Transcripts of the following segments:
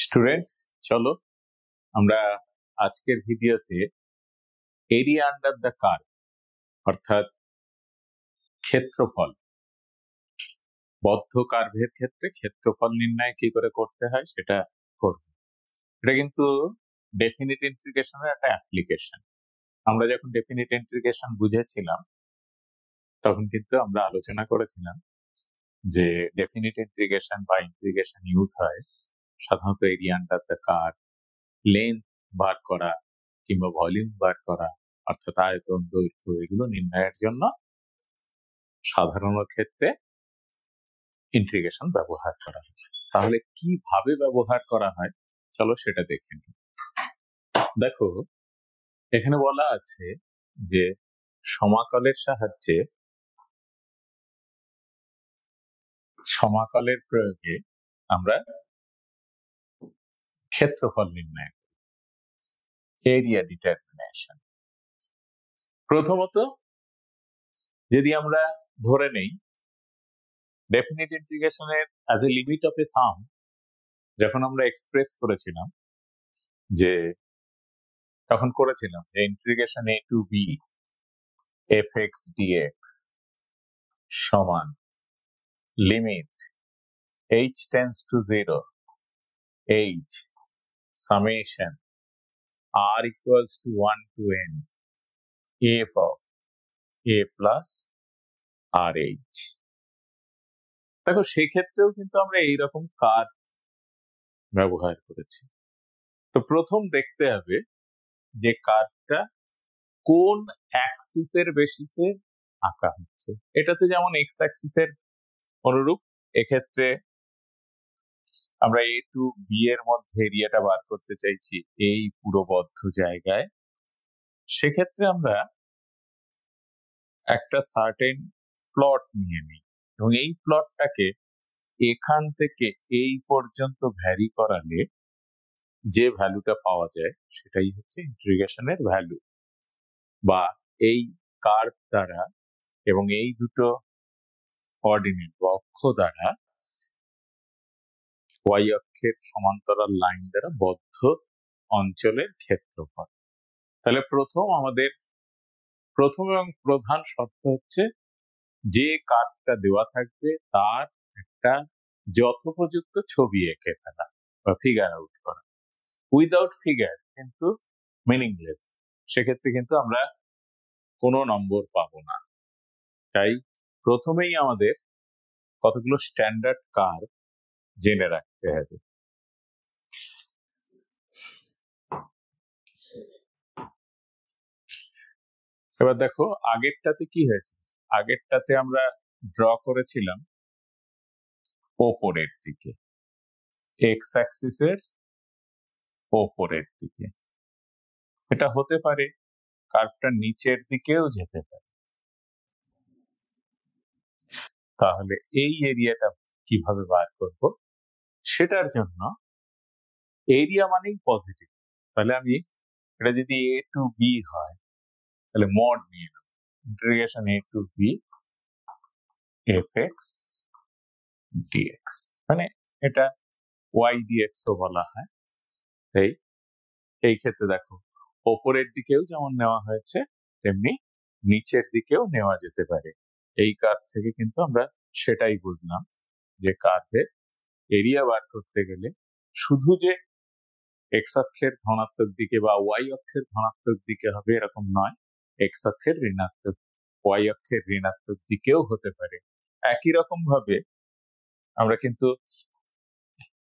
Students, চলো আমরা আজকের ভিডিওতে এরিয়া আন্ডার দ্য কার্ভ অর্থাৎ ক্ষেত্রফল, বদ্ধ কার্ভের ক্ষেত্রে ক্ষেত্রফল নির্ণয় কি করে করতে হয় সেটা করব। এটা কিন্তু ডেফিনিট ইন্টিগ্রেশনের একটা অ্যাপ্লিকেশন। আমরা যখন ডেফিনিট ইন্টিগ্রেশন বুঝেছিলাম তখন কিন্তু আমরা আলোচনা করেছিলাম যে ডেফিনিট ইন্টিগ্রেশন বা ইন্টিগ্রেশন ইউজ হয় সাধারণত area under the curve, length বার করা কিংবা ভলিউম বার করা অর্থাৎ আয়তন, দৈর্ঘ্য এগুলো নির্ণয়ের জন্য সাধারণ ক্ষেত্রে ইন্টিগ্রেশন ব্যবহার করা হয়। তাহলে কিভাবে ব্যবহার করা হয় চলো সেটা দেখে নিই। দেখো, এখানে বলা আছে যে সমাকলের সাহায্যে, সমাকলের প্রয়োগে আমরা ক্ষেত্রফল নির্ণয় করি, এরিয়া ডিটারমিনেশন। প্রথমত যদি আমরা ধরে নেই ডেফিনিট ইন্টিগ্রেশনের as a limit of a sum যখন আমরা এক্সপ্রেস করেছিলাম যে তখন করেছিলাম যে integration a to b fx dx সমান limit h tends to 0 h summation r equals to 1 to n f of a plus rh। দেখো সেক্ষেত্রেও কিন্তু আমরা এইরকম কার্ভ ব্যবহার করেছি। তো প্রথম দেখতে হবে যে কার্ভটা কোন অ্যাক্সিসের বেসিসে আঁকা হচ্ছে। এটাতে যেমন এক্স অ্যাক্সিসের অনুরূপ, এক্ষেত্রে আমরা এ টু বি এর মধ্যে এরিয়াটা বার করতে চাইছি এই পুরো বদ্ধ জায়গায়। সেক্ষেত্রে আমরা একটা সার্টেন প্লট নিয়ে নিই এবং এই প্লটটাকে এখান থেকে এই পর্যন্ত ভ্যারি করালে যে ভ্যালুটা পাওয়া যায় সেটাই হচ্ছে ইন্টিগ্রেশনের ভ্যালু, বা এই কার্ভ দ্বারা এবং এই দুটো কোঅর্ডিনেট বা অক্ষ দ্বারা ওয়াই অক্ষের সমান্তরাল লাইন দ্বারা বদ্ধ অঞ্চলের ক্ষেত্রফল। তাহলে আমাদের প্রথম এবং প্রধান শর্ত হচ্ছে যে কার্ভটা দেওয়া থাকবে তার একটা যথোপযুক্ত ছবি এঁকে ফেলা বা ফিগার আউট করা। উইদাউট ফিগার কিন্তু মিনিংলেস, সেক্ষেত্রে কিন্তু আমরা কোনো নম্বর পাবো না। তাই প্রথমেই আমাদের কতগুলো স্ট্যান্ডার্ড কার্ভ জেনে রাখতে হবে। এবার দেখো আগেরটাতে কি হয়েছে, আগেরটাতে আমরা ড্র করেছিলাম ওপরের দিকে, এক্স অ্যাক্সিসের ওপরের দিকে। এটা হতে পারে কার্ভটা নিচের দিকেও যেতে পারে। তাহলে এই এরিয়াটা কিভাবে বার করব, সেটার জন্য এরিয়া মানেই পজিটিভ। তাহলে আমি এটা যদি এ টু বি হয় তাহলে মড নিয়ে নেব, integration a to b f x dx, মানে এটা ওয়াই ডিএক্স ও বলা হয়। এই ক্ষেত্রে দেখো ওপরের দিকেও যেমন নেওয়া হয়েছে তেমনি নিচের দিকেও নেওয়া যেতে পারে। এই কার্ভ থেকে কিন্তু আমরা সেটাই বুঝলাম যে কার্ভের এরিয়া বার করতে গেলে শুধু যে এক্স অক্ষের ধনাত্মক দিকে বা ওয়াই অক্ষের ধনাত্মক দিকে হবে এরকম নয়, এক্স অক্ষের ঋণাত্মক, ওয়াই অক্ষের ঋণাত্মক দিকেও হতে পারে। একই রকম ভাবে আমরা কিন্তু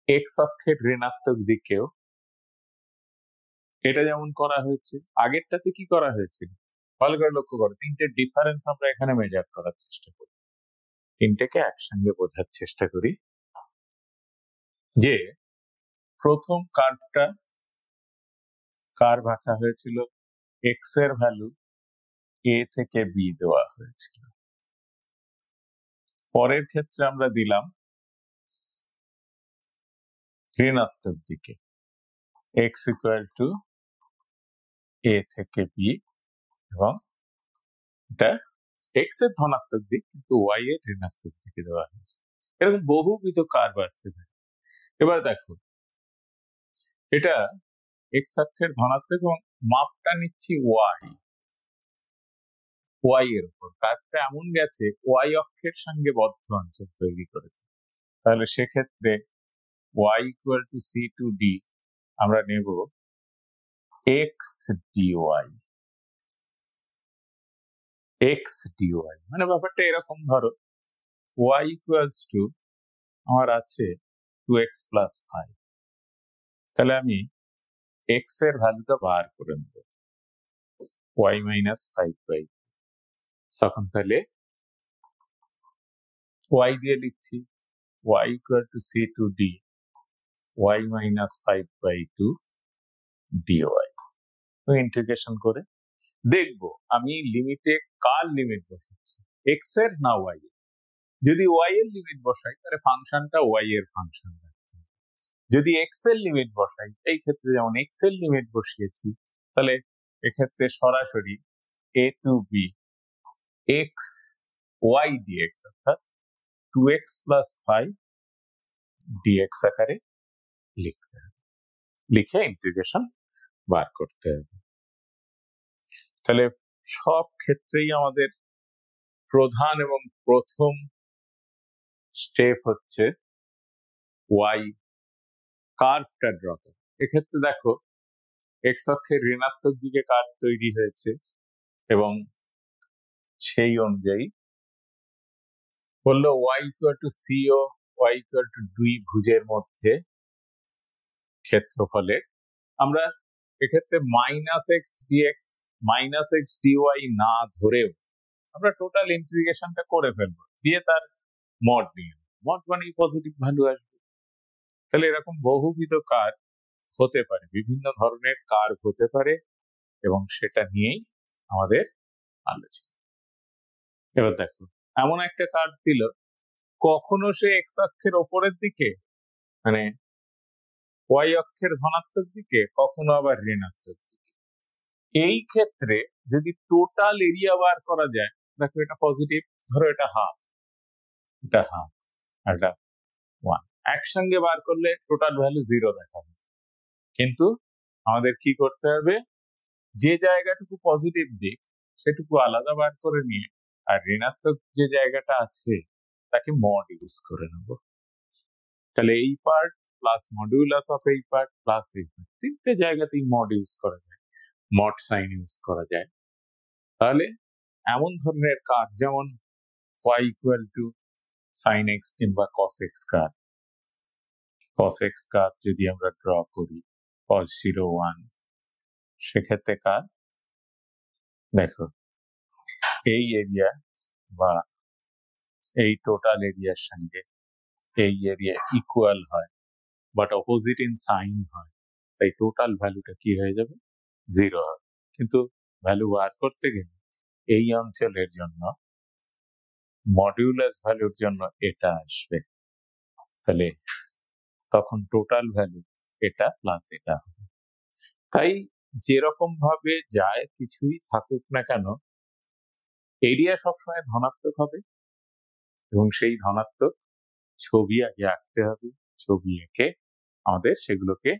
এক্স অক্ষের ঋণাত্মক দিকেও, এটা যেমন করা হয়েছে আগেরটাতে কি করা হয়েছিল ভালো করে লক্ষ্য করো, তিনটে ডিফারেন্স আমরা এখানে মেজার করার চেষ্টা করি, তিনটেকে একসঙ্গে বোঝার চেষ্টা করি। যে প্রথম কার্ভ আঁকা হয়েছিল, এক্স এর ভ্যালু এ থেকে বি দেওয়া হয়েছিল। পরের ক্ষেত্রে আমরা দিলাম ঋণাত্মক দিকে, এক্স ইকুয়াল টু এ থেকে বি, এবং এটা এক্স এর ধনাত্মক দিক কিন্তু ওয়াই এর ঋণাত্মক দিকে দেওয়া হয়েছে। এরকম বহুবিধ কার্ভ আসতে পারে। এবার দেখো এটা এক্স অক্ষের ধনাত্মক এবং মাপটা নিচ্ছি ওয়াই এর উপর। কার্ভটা এমন গেছে ওয়াই অক্ষের সঙ্গে বদ্ধ অঞ্চল তৈরি করেছে, তাহলে সেক্ষেত্রে y equal to c to d আমরা নেব এক্স ডিওয়াই। এক্স ডিওয়াই মানে ব্যাপারটা এরকম, ধরো y ইকুয়ালস টু আমার আছে 2x প্লাস 5, তাহলে আমি x এর ভ্যালুটা বার করে নেব y মাইনাস 5/, তখন তাহলে y দিয়ে লিখছি y equal to c to d y minus 5/2 d y. Integration করে দেখবো আমি লিমিটে কার লিমিট বসাচ্ছি, এক্স এর না ওয়াই এর। যদি ওয়াই এর লিমিট বসাই তাহলে ফাংশনটা ওয়াই এর ফাংশন রাখতে হবে। যদি এক্স এর লিমিট বসাই, এই ক্ষেত্রে যেমন এক্স এর লিমিট বসিয়েছি, তাহলে এক্ষেত্রে সরাসরি a to b x y dx অর্থাৎ 2x প্লাস 5 ডিএক্স আকারে লিখতে হবে, লিখে ইন্টিগ্রেশন বার করতে হবে। তাহলে সব ক্ষেত্রেই আমাদের প্রধান এবং প্রথম স্টেপ হচ্ছে ওয়াই কার্ভটা ড্র করা। এক্ষেত্রে দেখো এক্স অক্ষের ঋণাত্মক দিকে কার্ভ তৈরি হয়েছে এবং সেই অনুযায়ী বললো ওয়াই ইকুয়াল টু সি ও ওয়াই ইকুয়াল টু 2 ভুজের মধ্যে ক্ষেত্রফলে আমরা এক্ষেত্রে minus x d x minus x d y না ধরেও আমরা টোটাল ইন্টিগ্রেশনটা করে ফেলবো, দিয়ে তার মড নিয়ে মড মানে পজিটিভ ভ্যালু আসবে। তাহলে এরকম বহুবিধ কার্ভ হতে পারে, বিভিন্ন ধরনের কার্ভ হতে পারে এবং সেটা নিয়েই আমাদের আলোচনা। এবার দেখো এমন একটা কার্ভ দিল, কখনো সে এক্স অক্ষের ওপরের দিকে মানে ওয়াই অক্ষের ধনাত্মক দিকে, কখনো আবার ঋণাত্মক দিকে। এই ক্ষেত্রে যদি টোটাল এরিয়া বার করা যায়, দেখো এটা পজিটিভ, ধরো এটা হাফ, এটা হাফ আর এটা 1, একসঙ্গে বার করলে টোটাল ভ্যালু 0 দেখাবে। কিন্তু আমাদের কি করতে হবে, যে জায়গাটুকু পজিটিভ দিক সেটুকু আলাদা বার করে নিয়ে আর ঋণাত্মক যে জায়গাটা আছে তাকে মড ইউজ করে নেব। তাহলে এই পার্ট প্লাস মডিউলাস অফ এই পার্ট প্লাস এই পার্ট, তিনটে জায়গাতেই মড ইউজ করা যায়, মড সাইন ইউজ করা যায়। তাহলে এমন ধরনের কার্ভ যেমন y equal to sine x কিংবা cos x curve, cos x curve যদি আমরা ড্র করি cos 0 1, সেক্ষেত্রে কার দেখো এই এরিয়া বা এই টোটাল এরিয়ার সঙ্গে এই এরিয়া ইকুয়াল হয় বাট অপোজিট ইন সাইন হয়, তাই টোটাল ভ্যালুটা কি হয়ে যাবে 0 হবে। কিন্তু ভ্যালু বার করতে গেলে এই অঞ্চলের জন্য মডিউলাস ভ্যালুর জন্য এটা আসবে, তাহলে তখন টোটাল ভ্যালু এটা প্লাস এটা হবে। তাই যেরকম ভাবে যায় কিছুই থাকুক না কেন, এরিয়া সবসময় ধনাত্মক হবে এবং সেই ধনাত্মক ছবি আগে আঁকতে হবে, ছবি এঁকে আমাদের সেগুলোকে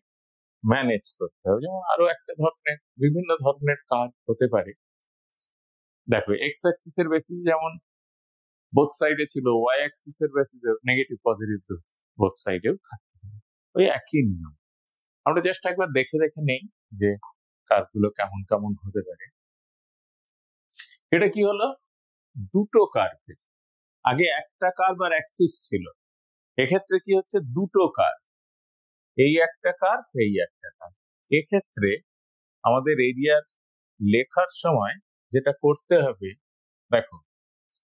ম্যানেজ করতে হবে। যেমন আরো একটা ধরনের বিভিন্ন ধরনের কাজ হতে পারে, দেখো এক্স অ্যাক্সিস এর বেসিস যেমন বোথ সাইডে ছিল, ওয়াই অ্যাক্সিস এর বেসিস নেগেটিভ পজিটিভ বোথ সাইডেও থাকতে হবে, ওই একই নিয়ম। আমরা জাস্ট একবার দেখে দেখে নেই যে কার্ভগুলো কেমন কেমন হতে পারে। এটা কি হলো, দুটো কার্ভ, আগে একটা কার্ভ আর অ্যাক্সিস ছিল, এক্ষেত্রে কি হচ্ছে দুটো কার্ভ, এই একটা কার্ভ এই একটা কার্ভ। এক্ষেত্রে আমাদের এরিয়ার লেখার সময় যেটা করতে হবে, দেখো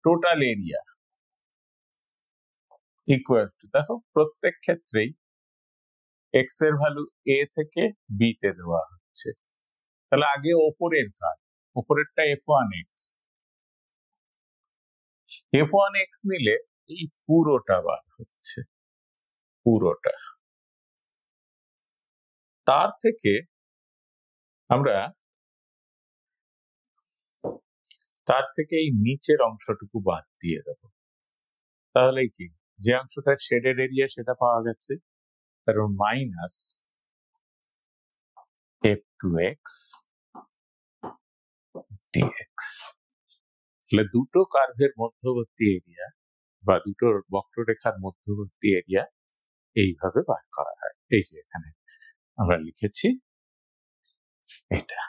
টোটাল এরিয়া ইকুয়াল টু, দেখো প্রত্যেক ক্ষেত্রেই এক্স এর ভ্যালু এ থেকে বি তে দেওয়া হচ্ছে, তাহলে আগে ওপরের কার্ভ, ওপরেরটা f1x, f1x নিলে এই পুরোটা বার হচ্ছে, পুরোটা। তার থেকে আমরা এই নিচের অংশটুকু বাদ দিয়ে দেব, তাহলে কি যে অংশটা শেডেড এরিয়া সেটা পাওয়া গেছে, কারণ মাইনাস f2x dx। তাহলে দুটো কার্ভের মধ্যবর্তী এরিয়া বা দুটো বক্ররেখার মধ্যবর্তী এরিয়া এইভাবে বার করা হয়। এই যে এখানে আমরা লিখেছি এটা।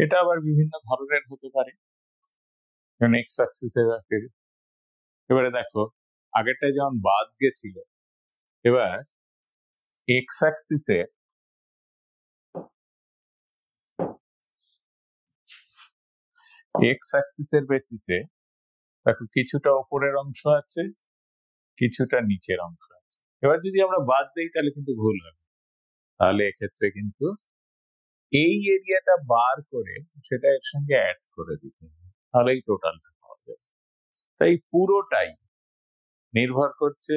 এটা আবার বিভিন্ন ধরনের হতে পারে, এক্স অ্যাক্সিসে। এবারে দেখো আগেরটা যেমন বাদ গেছিল, এবার এক্স অ্যাক্সিসে এক্স অ্যাক্সিসের বেসিসে দেখো কিছুটা উপরের অংশ আছে, কিছুটা নিচের অংশ আছে। এবার যদি আমরা বাদ দিই তাহলে কিন্তু ভুল হবে। তাহলে এক্ষেত্রে কিন্তু এই এরিয়াটা বার করে সেটা এর সঙ্গে অ্যাড করে দিতে হবে, তাহলে এই টোটালটা পাওয়া যাবে। তাই পুরোটাই নির্ভর করছে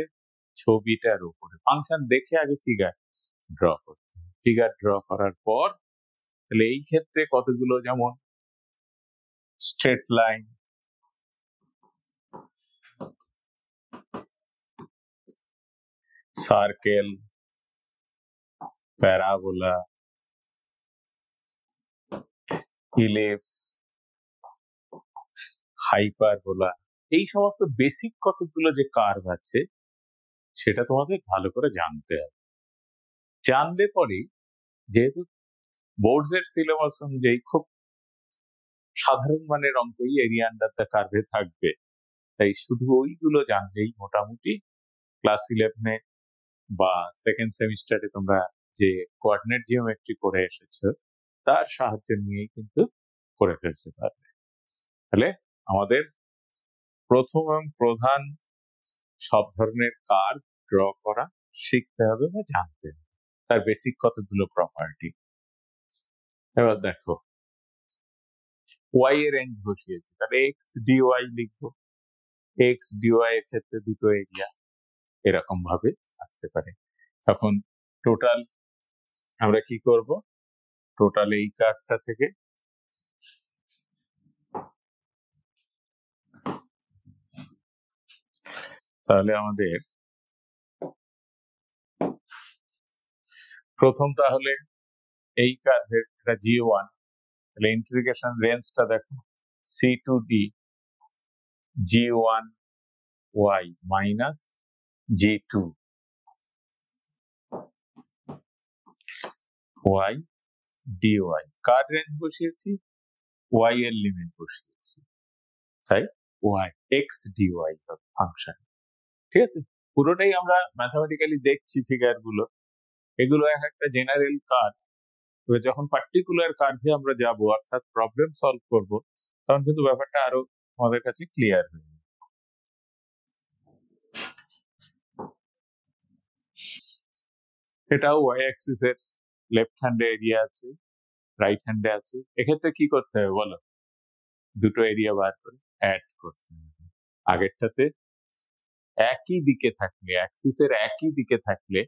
ছবিটার উপরে। ফাংশন দেখে আগে ফিগার ড্র করতে হবে। ফিগার ড্র করার পর তাহলে এই ক্ষেত্রে কতগুলো, যেমন straight line, circle, parabola, ellipse, hyperbola, এই সমস্ত বেসিক কতগুলো যে কার্ভ আছে সেটা তোমাদের ভালো করে জানতে হবে। জানলে পরে, যেহেতু বোর্ডস এর সিলেবাস অনুযায়ী খুব সাধারণ মানের অঙ্কই এরিয়া আন্ডার দ্য কার্ভে থাকবে, তাই শুধু ওইগুলো জানলেই মোটামুটি ক্লাস 11-এ বা সেকেন্ড সেমিস্টারে তোমরা যে কোঅর্ডিনেট জিওমেট্রি করে এসেছো তার সাহায্য নিয়েই কিন্তু করে ফেলতে পারবে। তাহলে আমাদের প্রথম এবং প্রধান সব ধরনের কার্ভ ড্র করা শিখতে হবে বা জানতে হবে, তার বেসিক কতগুলো প্রপার্টি। এবার দেখো ওয়াই এর রেঞ্জ বসিয়েছি, তাহলে এক্স ডিওয়াই লিখবো। এক্স ডিওয়াই এর ক্ষেত্রে দুটো এরিয়া এরকম ভাবে আসতে পারে। তখন টোটাল আমরা কি করব, টোটাল এই কার্ভটা থেকে তাহলে আমাদের প্রথম তাহলে এই কার্ভের এটা G1, তাহলে ইন্টিগ্রেশন রেঞ্জটা দেখো c to d G1 y minus G2 y dy। কার রেঞ্জ বসিয়েছি, y এর লিমিট বসিয়েছি, তাই y x dy ফাংশন। ঠিক আছে, পুরোটাই আমরা ম্যাথমেটিক্যালি দেখছি ফিগার গুলো, এগুলো এক একটা জেনারেল কার্ভ। তবে যখন পার্টিকুলার কার্ভে আমরা যাব অর্থাৎ প্রবলেম সলভ করব, তখন কিন্তু ব্যাপারটা আরো আমাদের কাছে ক্লিয়ার হয়ে যাবে। এটাও ওয়াই অ্যাক্সিস এর লেফট হ্যান্ডে এরিয়া আছে, রাইট হ্যান্ডে আছে। এক্ষেত্রে কি করতে হবে বলো, দুটো এরিয়া বার করে অ্যাড করতে হবে। আগেরটাতে একই দিকে থাকলে, অ্যাক্সিসের একই দিকে থাকলে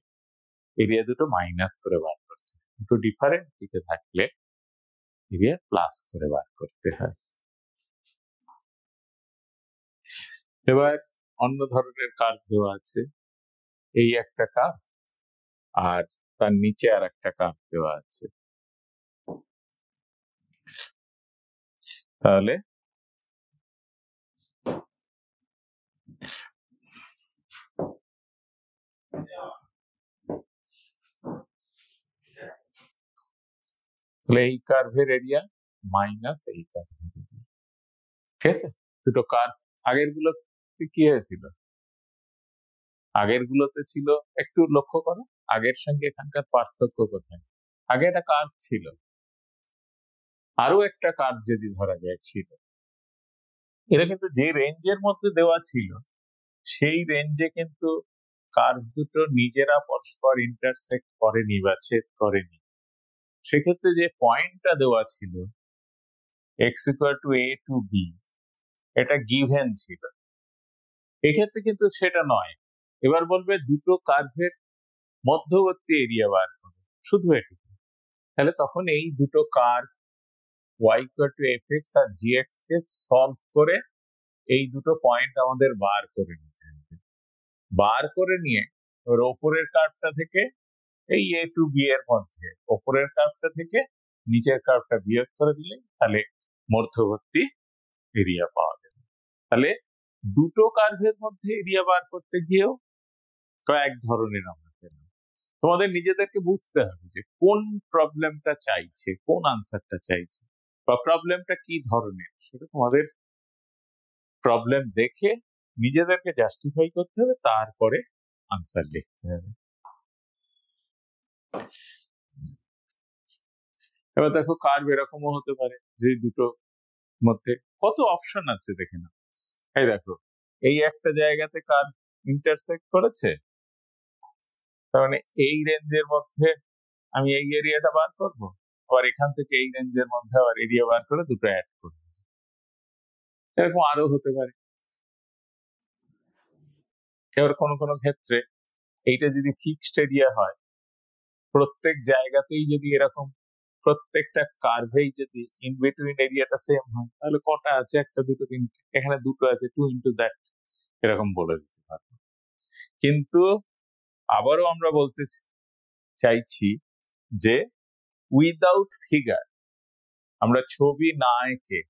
এরিয়া দুটো মাইনাস করে বার করতে হয়, দুটো ডিফারেন্ট দিকে থাকলে এরিয়া প্লাস করে বার করতে হয়। এবার অন্য ধরনের কার্ভ দেওয়া আছে, এই একটা কার্ভ আর তার নিচে আর একটা কার্ভ দেওয়া আছে। তাহলে এই কার্ভের এরিয়া মাইনাস এই কার্ভের এরিয়া। ঠিক আছে, দুটো কার্ভ আগের গুলোতে কি হয়েছিল, আগের গুলোতে ছিল, একটু লক্ষ্য করো আগের সঙ্গে এখানকার পার্থক্য কোথায়। আগে একটা কার্ভ ছিল, আরো একটা কার্ভ যদি ধরা যায় ছিল, এরা কিন্তু যে রেঞ্জের মধ্যে দেওয়া ছিল সেই রেঞ্জে কিন্তু কার্ভ দুটো নিজেরা পরস্পর ইন্টারসেক্ট করেনি বা ছেদ করেনি। সেক্ষেত্রে যে পয়েন্টটা দেওয়া ছিল x equal to a to b, এটা গিভেন ছিল। এক্ষেত্রে কিন্তু সেটা নয়। এবার বলবে দুটো কার্ভের মধ্যবর্তী এরিয়া বার করো, শুধু এটুকু। তাহলে তখন এই দুটো curve y equal to fx আর gx কে সলভ করে এই দুটো পয়েন্ট আমাদের বার করে নিতে হবে। বার করে নিয়ে এবার ওপরের কার্ভটা থেকে এই এ টু বি এর মধ্যে ওপরের কার্ভটা থেকে নিচের কার্ভটা বিয়োগ করে দিলে তাহলে মধ্যবর্তী এরিয়া পাওয়া যাবে। তাহলে দুটো কার্ভের মধ্যে এরিয়া বার করতে গিয়েও কয়েক ধরনের আমরা পেলাম। তোমাদের নিজেদেরকে বুঝতে হবে যে কোন প্রবলেমটা চাইছে, কোন আনসারটা চাইছে, বা প্রবলেমটা কি ধরনের, সেটা তোমাদের প্রবলেম দেখে নিজেদেরকে জাস্টিফাই করতে হবে, তারপরে আনসার লিখতে হবে। এবার দেখো কার্ভ এরকমও হতে পারে যে দুটো মধ্যে কত অপশন আছে দেখে না। এই দেখো এই একটা জায়গাতে কার্ভ ইন্টারসেক্ট করেছে, তার মানে এই রেঞ্জের মধ্যে আমি এই এরিয়াটা বার করবো, আবার এখান থেকে এই রেঞ্জের মধ্যে আবার এরিয়া বার করে দুটো অ্যাড করবো। এরকম আরো হতে পারে। এবার কোনো কোনো ক্ষেত্রে এইটা যদি ফিক্সড এরিয়া হয়, প্রত্যেক জায়গাতেই যদি এরকম প্রত্যেকটা কার্ভেই যদি ইন বিটুইন এরিয়াটা সেম হয়, তাহলে কটা আছে, একটা দুটো তিনটে, এখানে দুটো আছে, 2 into that এরকম বলে দিতে পারবো। কিন্তু আবারও আমরা বলতে চাইছি যে উইদাউট ফিগার আমরা ছবি না এঁকে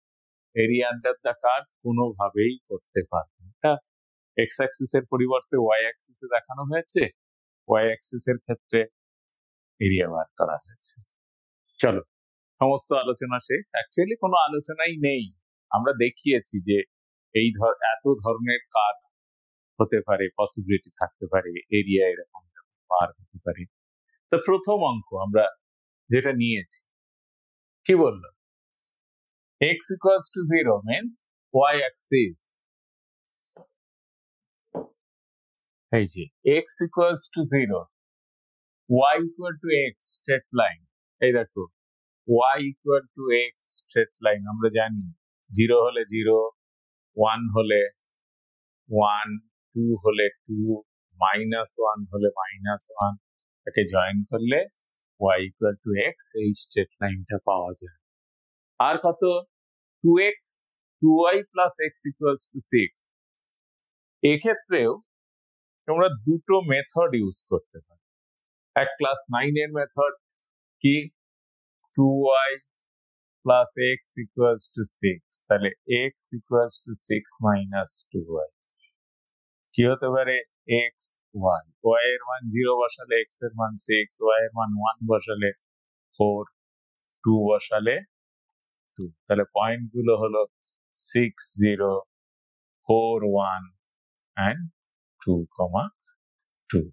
এরিয়া আন্ডার দ্য কার্ভ কোনোভাবেই করতে পারবো না। এক্স অ্যাক্সিস এর পরিবর্তে ওয়াই অ্যাক্সিসে দেখানো হয়েছে, ওয়াই অ্যাক্সিস এর ক্ষেত্রে এরিয়া বার করা হয়েছে। চলো সমস্ত আলোচনা শেষ। অ্যাকচুয়ালি কোনো আলোচনাই নেই, আমরা দেখিয়েছি যে এই এত ধরনের কার্ভ হতে পারে, পসিবিলিটি থাকতে পারে, এরিয়া এরকম বার হতে পারে। তো প্রথম অঙ্ক আমরা যেটা নিয়েছি কি বললো, x equals to 0 means y axis, এই যে x equals to 0, y equal to x straight line, এই দেখো y equal to x straight line আমরা জানি 0 হলে 0, 1 হলে 1, 2 হলে 2, -1 হলে -1, একে জয়েন করলে y equal to x, এই স্ট্রেট লাইনটা পাওয়া যায়। আর কত, 2x 2y plus x equals to 6। এক্ষেত্রেও তোমরা দুটো মেথড ইউজ করতে পারো। এক ক্লাস 9 এর মেথড কি, 2y plus x equals to 6, তাহলে x equals to 6 minus 2y কি হতে পারে, x y, y এর মান 0 বসালে x এর মান 6, y এর মান 1 বসালে 4, 2 বসালে 2, তাহলে পয়েন্ট গুলো হলো 6 0 4 1 and 2, 2।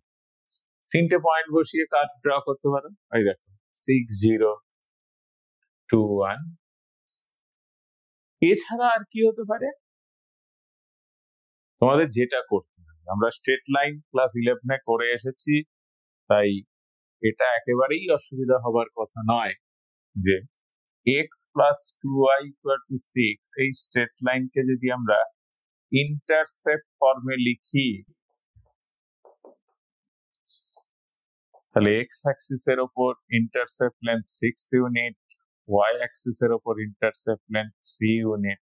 তিনটে পয়েন্ট বসিয়ে কার্ভ ড্র করতে পারো। এই দেখো 6 0 2 1। এছাড়া আর কি হতে পারে, তোমাদের যেটা করতে হবে, আমরা স্ট্রেট লাইন ক্লাস 11 এ করে এসেছি, তাই এটা একেবারেই অসুবিধা হবার কথা নয় যে x plus 2y equal to 6 এই স্ট্রেট লাইনকে যদি আমরা ইন্টারসেপ্ট ফর্মে লিখি, তাহলে x অ্যাক্সিস এর উপর intercept length 6 unit, y Axis এর উপর intercept length 3 unit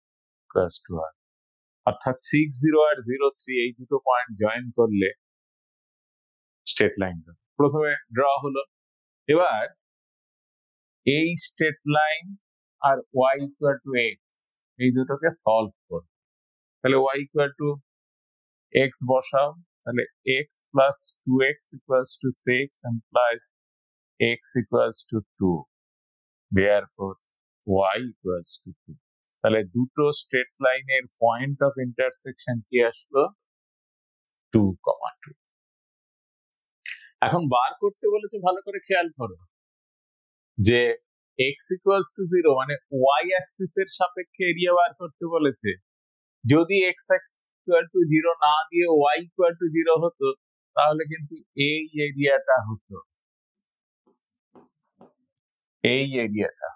plus 2 r, অর্থাৎ 6 0 আর 0 3 এই দুটো পয়েন্ট জয়েন করলে স্ট্রেট লাইন প্রথমে ড্র হলো। এবার এই স্ট্রেট লাইন আর y ইকুয়াল টু x এই দুটোকে সলভ করো, তাহলে y ইকুয়াল টু x বসাও, তাহলে x plus 2x equals to 6 and plus x equals to 2, therefore y equals to 2। তাহলে দুটো স্ট্রেট লাইনের পয়েন্ট অফ ইন্টারসেকশন কি আসলো, 2, 2। এখন বার করতে বলেছে, ভালো করে খেয়াল করো যে x equals to 0 মানে y অ্যাক্সিস এর সাপেক্ষে এরিয়া বার করতে বলেছে। যদি x equal to 0 না দিয়ে y equal to 0 হতো, তাহলে কিন্তু এই এরিয়াটা হতো, এই এরিয়াটা।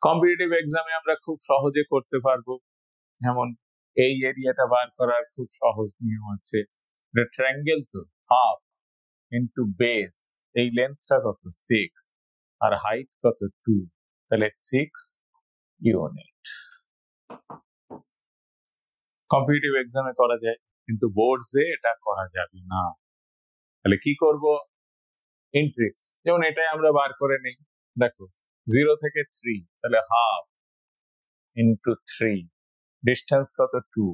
কম্পিটিটিভ এক্সামে আমরা খুব সহজে করতে পারবো, যেমন এই এরিয়াটা বার করার খুব সহজ নিয়ম আছে, ট্রায়াঙ্গেল তো হাফ ইন্টু বেস, এই লেন্থটা কত 6 আর হাইট কত 2, তাহলে 6 ইউনিটস। কম্পিটিটিভ এক্সামে করা যায়। কিন্তু বোর্ডসে এটা করা যাবে না। তাহলে কি করব? এন্ট্রি, যেমন এটাই আমরা বার করে নেই। দেখো 0 থেকে 3, তাহলে হাফ ইন্টু 3, ডিস্টেন্স কত 2,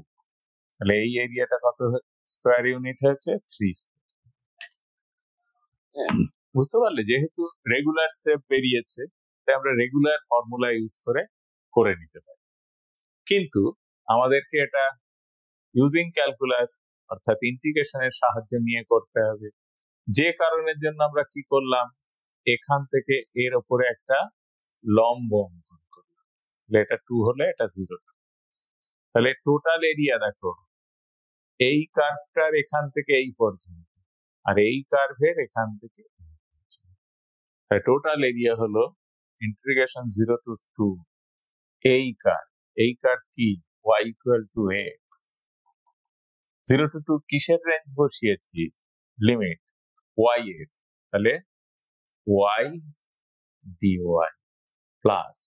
তাহলে এই এরিয়াটা কত স্কোয়ার ইউনিট হয়েছে? 3। বুঝতে পারলে? যেহেতু রেগুলার শেপ বেরিয়েছে, তাই আমরা রেগুলার ফর্মুলা ইউজ করে নিতে পারি। কিন্তু আমাদেরকে এটা ইউজিং ক্যালকুলাস অর্থাৎ ইন্টিগ্রেশনের সাহায্য নিয়ে করতে হবে। যে কারণের জন্য আমরা কি করলাম, এখান থেকে এর উপরে একটা লম্ব অঙ্কন করলাম। এটা 2 হলে এটা 0। তাহলে টোটাল এরিয়া দেখো, এই কার্ভটার এখান থেকে এই পর্যন্ত, আর এই কার্ভের এখান থেকে এই পর্যন্ত। তাই টোটাল এরিয়া হলো ইন্টিগ্রেশন 0 to 2 এই কার্ভ কি y equal to x। 0 to 2 কিসের রেঞ্জ বসিয়েছি? লিমিট y এর, তাহলে y dy প্লাস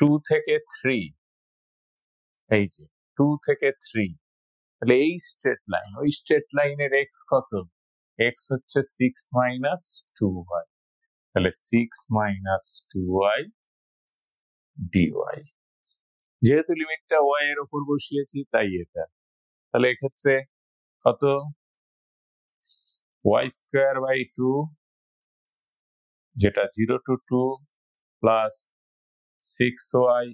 2 থেকে 3, এই যে 2 থেকে 3, তাহলে এই স্ট্রেট লাইন, ওই স্ট্রেট লাইনের x কত? x হচ্ছে 6 মাইনাস 2y, তাহলে 6 মাইনাস 2y dy। যেহেতু লিমিটটা y এর উপর বসিয়েছি তাই এটা, তাহলে এক্ষেত্রে কত? y স্কোয়ার বাই 2, যেটা 0 to 2 প্লাস 6y,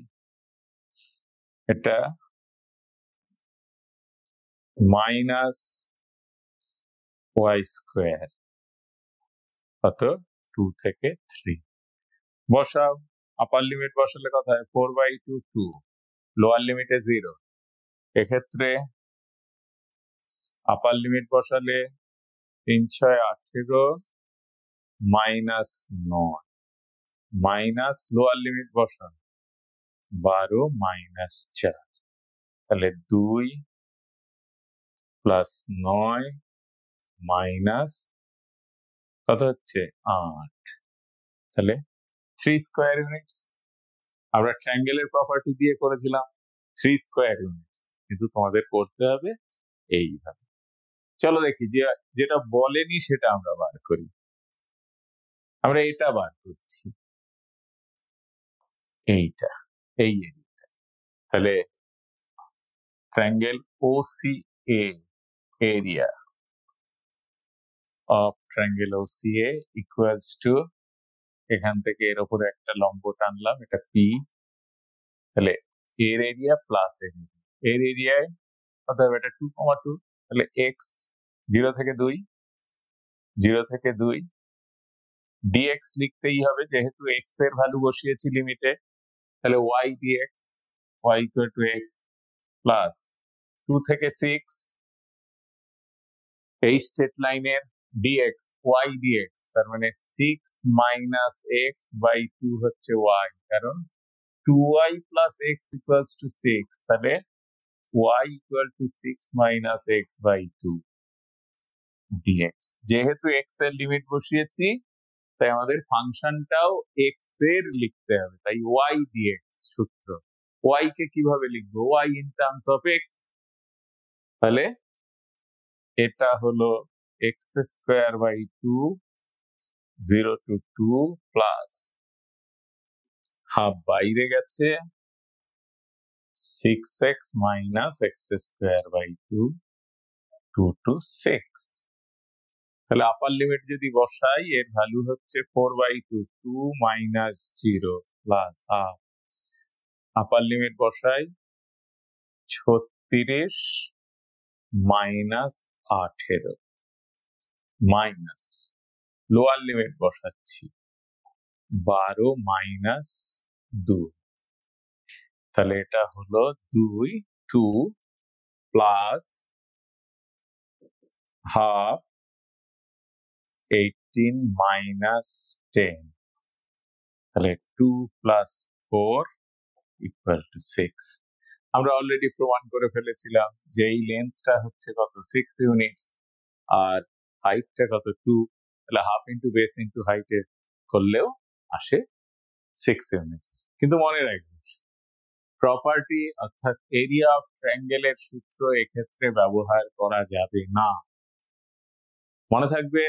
এটা মাইনাস y স্কোয়ার, কত? 2 থেকে 3। বসাও, আপার লিমিট বসালে কত হয়? 4/2 2, লোয়ার লিমিটে 0। এক্ষেত্রে আপার লিমিট বসালে 3 6 18 মাইনাস 9, মাইনাস লোয়ার লিমিট বসান 12 মাইনাস 4, তাহলে 2 প্লাস 9 মাইনাস কত হচ্ছে? 8, তাহলে 3 স্কোয়ার ইউনিটস। আমরা ট্রায়াঙ্গেলের প্রপার্টি দিয়ে করেছিলাম 3 স্কোয়ার ইউনিটস, কিন্তু তোমাদের করতে হবে এইভাবে। চলো দেখি, যেটা বলেনি সেটা আমরা বার করি। আমরা এটা বার করছি, এইটা, এই এরিয়াটা। তাহলে triangle OCA, area of triangle OCA equals to, এখান থেকে এর উপরে একটা লম্ব টানলাম, এটা P, তাহলে এর এরিয়া প্লাস এর এরিয়ায় কত হবে? এটা 2,2, তাহলে x 0 থেকে 2, 0 থেকে 2 dx লিখতেই হবে, যেহেতু x এর ভ্যালু বসিয়েছি লিমিটে, তাহলে y dx, y equal to x plus 2 থেকে 6 এই স্ট্রেট লাইনের dx, y dx, তার মানে 6 মাইনাস x বাই 2 হচ্ছে y, কারণ 2y plus x equals to 6, তাহলে y equal to 6 minus x by 2 dx। যেহেতু x এর লিমিট বসিয়েছি, তাই আমাদের ফাংশনটাও x এর লিখতে হবে, তাই y dx সূত্র। y কে কিভাবে লিখবো? y in terms of x, তাহলে এটা হলো x square by 2, 0 to 2 plus half বাইরে গেছে 6x minus x square by 2, 2 to 6। তাহলে আপার লিমিট যদি বসাই, এর ভ্যালু হচ্ছে 4/2, 2 মাইনাস 0 প্লাস হাফ, আপার লিমিট বসাই 36 মাইনাস 18 মাইনাস লোয়ার লিমিট বসাচ্ছি 12 মাইনাস 2, তাহলে এটা হলো 2 প্লাস হাফ 18 মাইনাস 10, তাহলে 2 প্লাস 4 ইকুয়াল টু 6। আমরা অলরেডি প্রমাণ করে ফেলেছিলাম যে এই লেন্থটা হচ্ছে কত? 6 ইউনিটস, আর হাইটটা কত? 2, তাহলে হাফ ইন্টু বেস ইন্টু হাইটে করলেও আসে 6 ইউনিটস। কিন্তু মনে রাখবে প্রপার্টি অর্থাৎ এরিয়া অফ ট্রায়াঙ্গেলের সূত্র এক্ষেত্রে ব্যবহার করা যাবে না। মনে থাকবে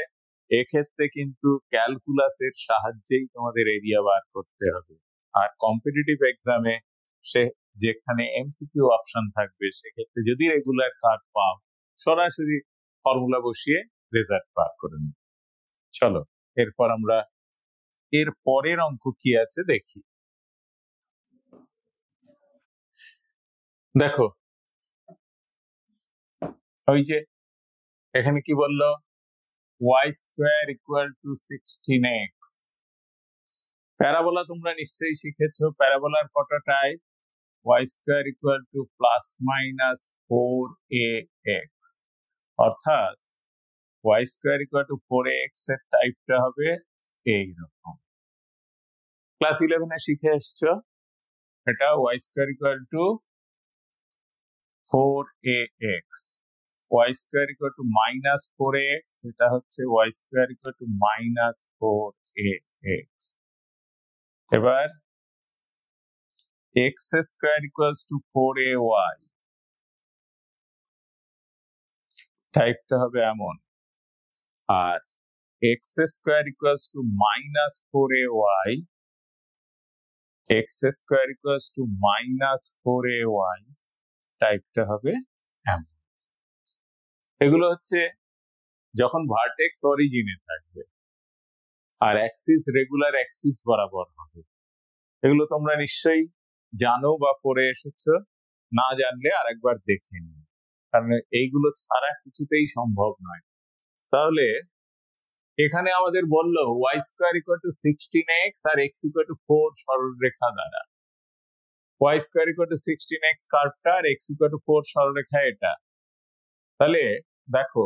এক্ষেত্রে কিন্তু ক্যালকুলাসের সাহায্যেই তোমাদের এরিয়া বার করতে হবে। আর কম্পিটিটিভ এক্সামে সে যেখানে এমসিকিউ অপশন থাকবে সেক্ষেত্রে যদি রেগুলার কার্ভ পাও সরাসরি ফর্মুলা বসিয়ে রেজাল্ট বার করে নিই। চলো এরপর আমরা এর পরের অঙ্ক কি আছে দেখি। দেখো ওই যে এখানে কি বললো y square equal to 16x। Parabola তোমরা নিশ্চয়ই শিখেছো। প্যারাবোলার কটা type? y square equal two plus minus 4ax, অর্থাৎ y square equal to 4ax এর টাইপটা হবে এইরকম। ক্লাস 11 এ শিখে এসছো এটা y square equal to 4ax, y square equal two minus 4ax, এটা হচ্ছে y square equal two minus 4ax। এবার x square equals to 4ay, টাইপটা হবে এমন। আর x square equals to minus 4ay, x square equals to minus 4ay, টাইপটা হবে এমন। এগুলো হচ্ছে যখন ভার্টেক্স অরিজিনে থাকবে আর অ্যাক্সিস রেগুলার অ্যাক্সিস বরাবর হবে। এগুলো তোমরা নিশ্চয়ই জানো বা পড়ে এসেছো, না জানলে আরেকবার দেখে নিও, কারণ এইগুলো ছাড়া কিছুতেই সম্ভব নয়। তাহলে এখানে আমাদের বললো y square equal to 16x আর x ইকুয়াল টু 4 সরলরেখা দ্বারা। y square equal to 16x কার্ভটা আর x ইকুয়াল টু 4 সরলরেখা এটা। তাহলে দেখো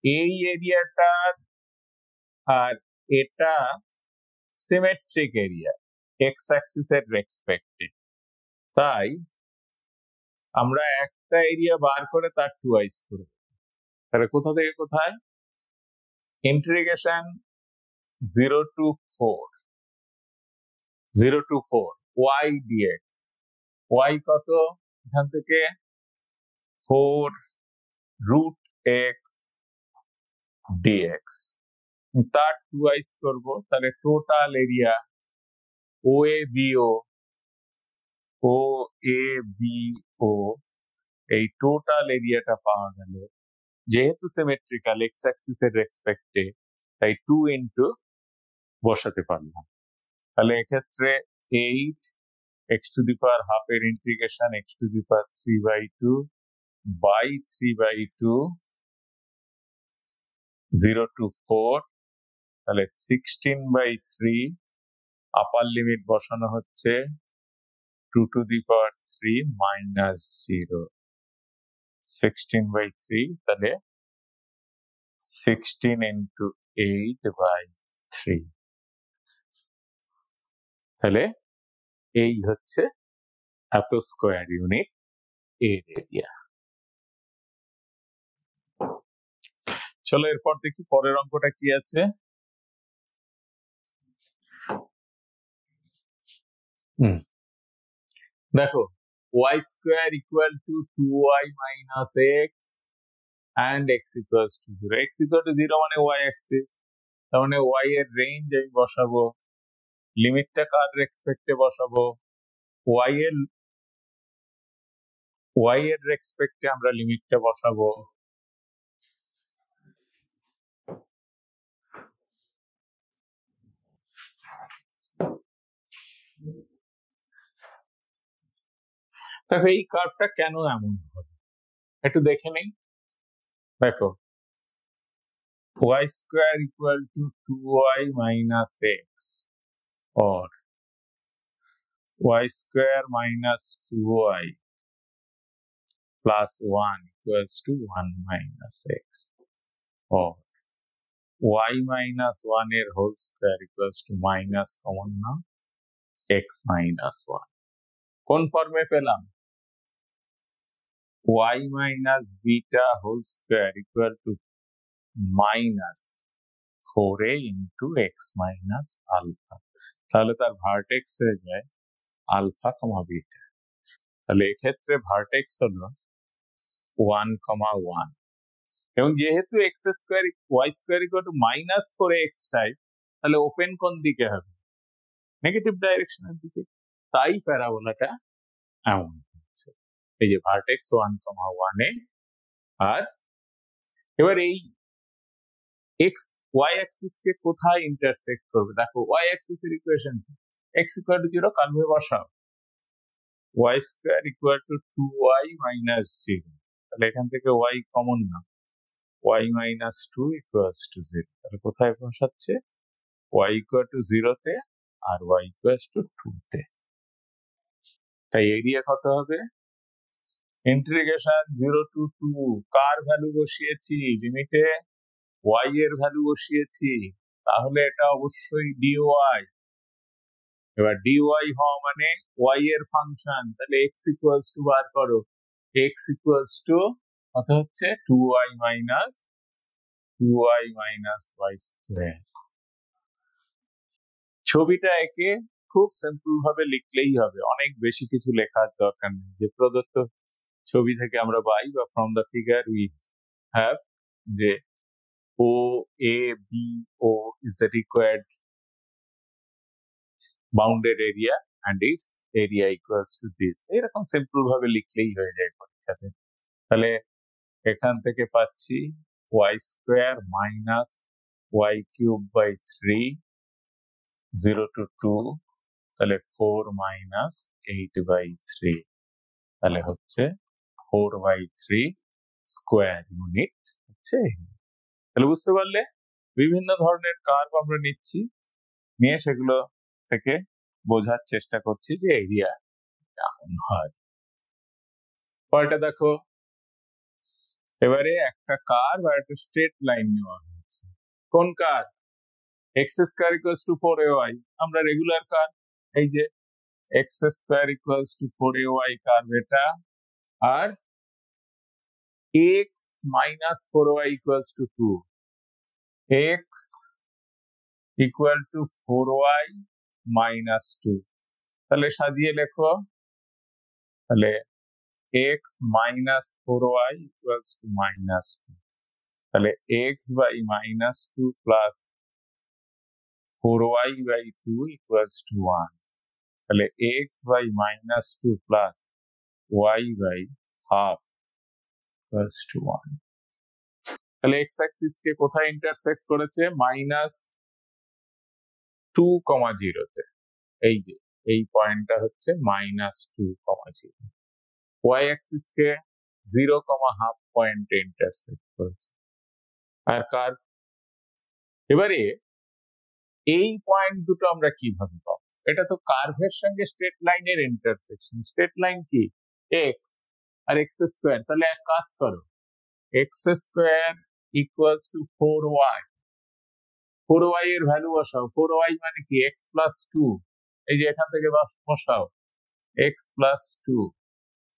এই এরিয়াটার আর এটা সিমেট্রিক এরিয়া এক্স অ্যাক্সিস এর রেসপেক্টে, তাই আমরা একটা এরিয়া বার করে তার টুয়াইস করব। তাহলে কোথা থেকে কোথায়? Integration 0 to 4 y dx, y কত? এখান থেকে 4 root x dx, তার টুয়াইস করব। তাহলে টোটাল এরিয়া OABO, এই টোটাল এরিয়াটা পাওয়া গেল। যেহেতু সিমেট্রিক্যাল এক্স অ্যাক্সিস এর রেসপেক্টে, তাই 2 ইনটু বসাতে পারলাম। তাহলে এক্ষেত্রে 8 x to the power half এর integration x to the power 3/2 by 3/2 0 to 4, তাহলে 16/3, আপার লিমিট বসানো হচ্ছে 2 to the power 3 minus 0, 16/3, তাহলে 16 into 8/3। তাহলে এই হচ্ছে এত স্কয়ার ইউনিট এর এরিয়া। চলো এরপর দেখি পরের অঙ্কটা কি আছে। দেখো y square equal two 2y minus x and x equals to 0, x equal to 0 মানে y অ্যাক্সিস, তার মানে y এর রেঞ্জ আমি বসাবো, লিমিটটা কার রেসপেক্টে বসাবো? y এর রেসপেক্টে আমরা লিমিটটা বসাবো। দেখো এই কার্ভটা কেন এমন হবে একটু দেখে নেই। দেখো y square equal to 2y minus x or y square minus 2y plus 1 equals to 1 minus x or y minus 1 এর whole square equals to minus common না x minus 1। কোন ফর্মে পেলাম? y minus beta whole square equal to minus 4a into x minus alpha, তাহলে তার vertex হয়ে যায় alpha কমা beta. তাহলে এক্ষেত্রে ভার্টেক্স হলো 1,1 এবং যেহেতু x square y square equal to -4x type, তাহলে ওপেন কোন দিকে হবে? নেগেটিভ ডাইরেকশনের দিকে। তাই প্যারাবোলাটা এমন হচ্ছে, এই যে ভার্টেক্স 1,1 এ। আর এবার এই এক্স ওয়াই অ্যাক্সিস কে কোথায় ইন্টারসেক্ট করবে? দেখো ওয়াই অ্যাক্সিস এর ইকুয়েশন কি? x ইকুয়াল টু 0 কার্ভে বসাও, y square equal two 2y minus 0। তাহলে এখান থেকে y কমন না, y মাইনাস 2 ইকুয়ালস টু 0। তাহলে কোথায় বসাচ্ছে? y ইকুয়াল টু 0 তে আর y ইকুয়ালস টু 2 তে। তাই এরিয়া কত হবে? ইন্টিগ্রেশন 0 টু 2 কার ভ্যালু বসিয়েছি, লিমিটে y এর ভ্যালু বসিয়েছি, তাহলে এটা অবশ্যই dy। এবার dy হওয়া মানে y এর ফাংশন, তাহলে x ইকুয়ালস টু বার করো, x ইকুয়ালস টু কত হচ্ছে? 2y minus y square. ছবিটা একে খুব সিম্পল ভাবে লিখলেই হবে, অনেক বেশি কিছু লেখার দরকার নেই। যে প্রদত্ত ছবি থেকে আমরা পাই বা from the figure we have যে OABO is the required bounded area and its area equals to this। এরকম সিম্পল ভাবে লিখলেই হয়ে যায় পরীক্ষাতে। তাহলে এখান থেকে পাচ্ছি y square minus y cube by 3 0 to 2, তাহলে 4 মাইনাস 8 বাই 3, তাহলে হচ্ছে 4 বাই 3 স্কয়ার ইউনিট হচ্ছে। তাহলে বুঝতে পারলে বিভিন্ন ধরনের কার্ভ আমরা নিচ্ছি, নিয়ে সেগুলো থেকে বোঝার চেষ্টা করছি যে এরিয়া কেমন হয়। পরেরটা দেখো, এবারে একটা কার্ভ আর একটা স্ট্রেট লাইন নেওয়া হয়েছে। কোন curve? x square equals to 4ay, আমরা রেগুলার কার্ভ, এই যে x square equals to 4ay curve এটা, আর x minus 4y equals to 2, x equal to 4y minus 2। তাহলে সাজিয়ে লেখো, তাহলে x minus 4y equals to minus 2, তাহলে x by minus 2 plus 4y by 2 equals to 1, তাহলে x by minus 2 plus y by half equals to 1। তাহলে x Axis কে কোথায় intersect করেছে? -2,0 তে। এই যে এই পয়েন্টটা হচ্ছে -2,0। y অ্যাক্সিস কে 0,5 পয়েন্টে ইন্টারসেক্ট করেছে। আর কার্ভ, এবারে এই পয়েন্ট দুটো আমরা কিভাবে পাবো? এটা তো কার্ভের সঙ্গে স্ট্রেট লাইনের ইন্টারসেকশন। স্ট্রেট লাইন কি? x আর x স্কয়ার। তাহলে এক কাজ করো, x square equals two 4y, 4y এর ভ্যালু বসাও। 4y মানে কি? x প্লাস 2, এই যে এখান থেকে বসাও x প্লাস 2,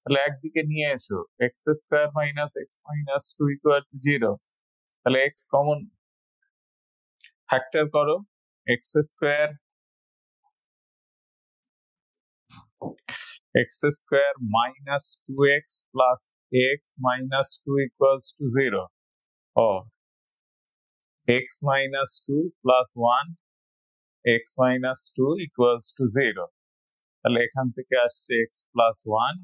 তাহলে একদিকে নিয়ে এসো, x square minus x minus 2 equal to 0, তাহলে x কমন ফ্যাক্টর করো, x square minus 2x plus x minus 2 equals to 0, or x minus 2 plus 1 x minus 2 equals to 0। তাহলে এখান থেকে আসছে x plus 1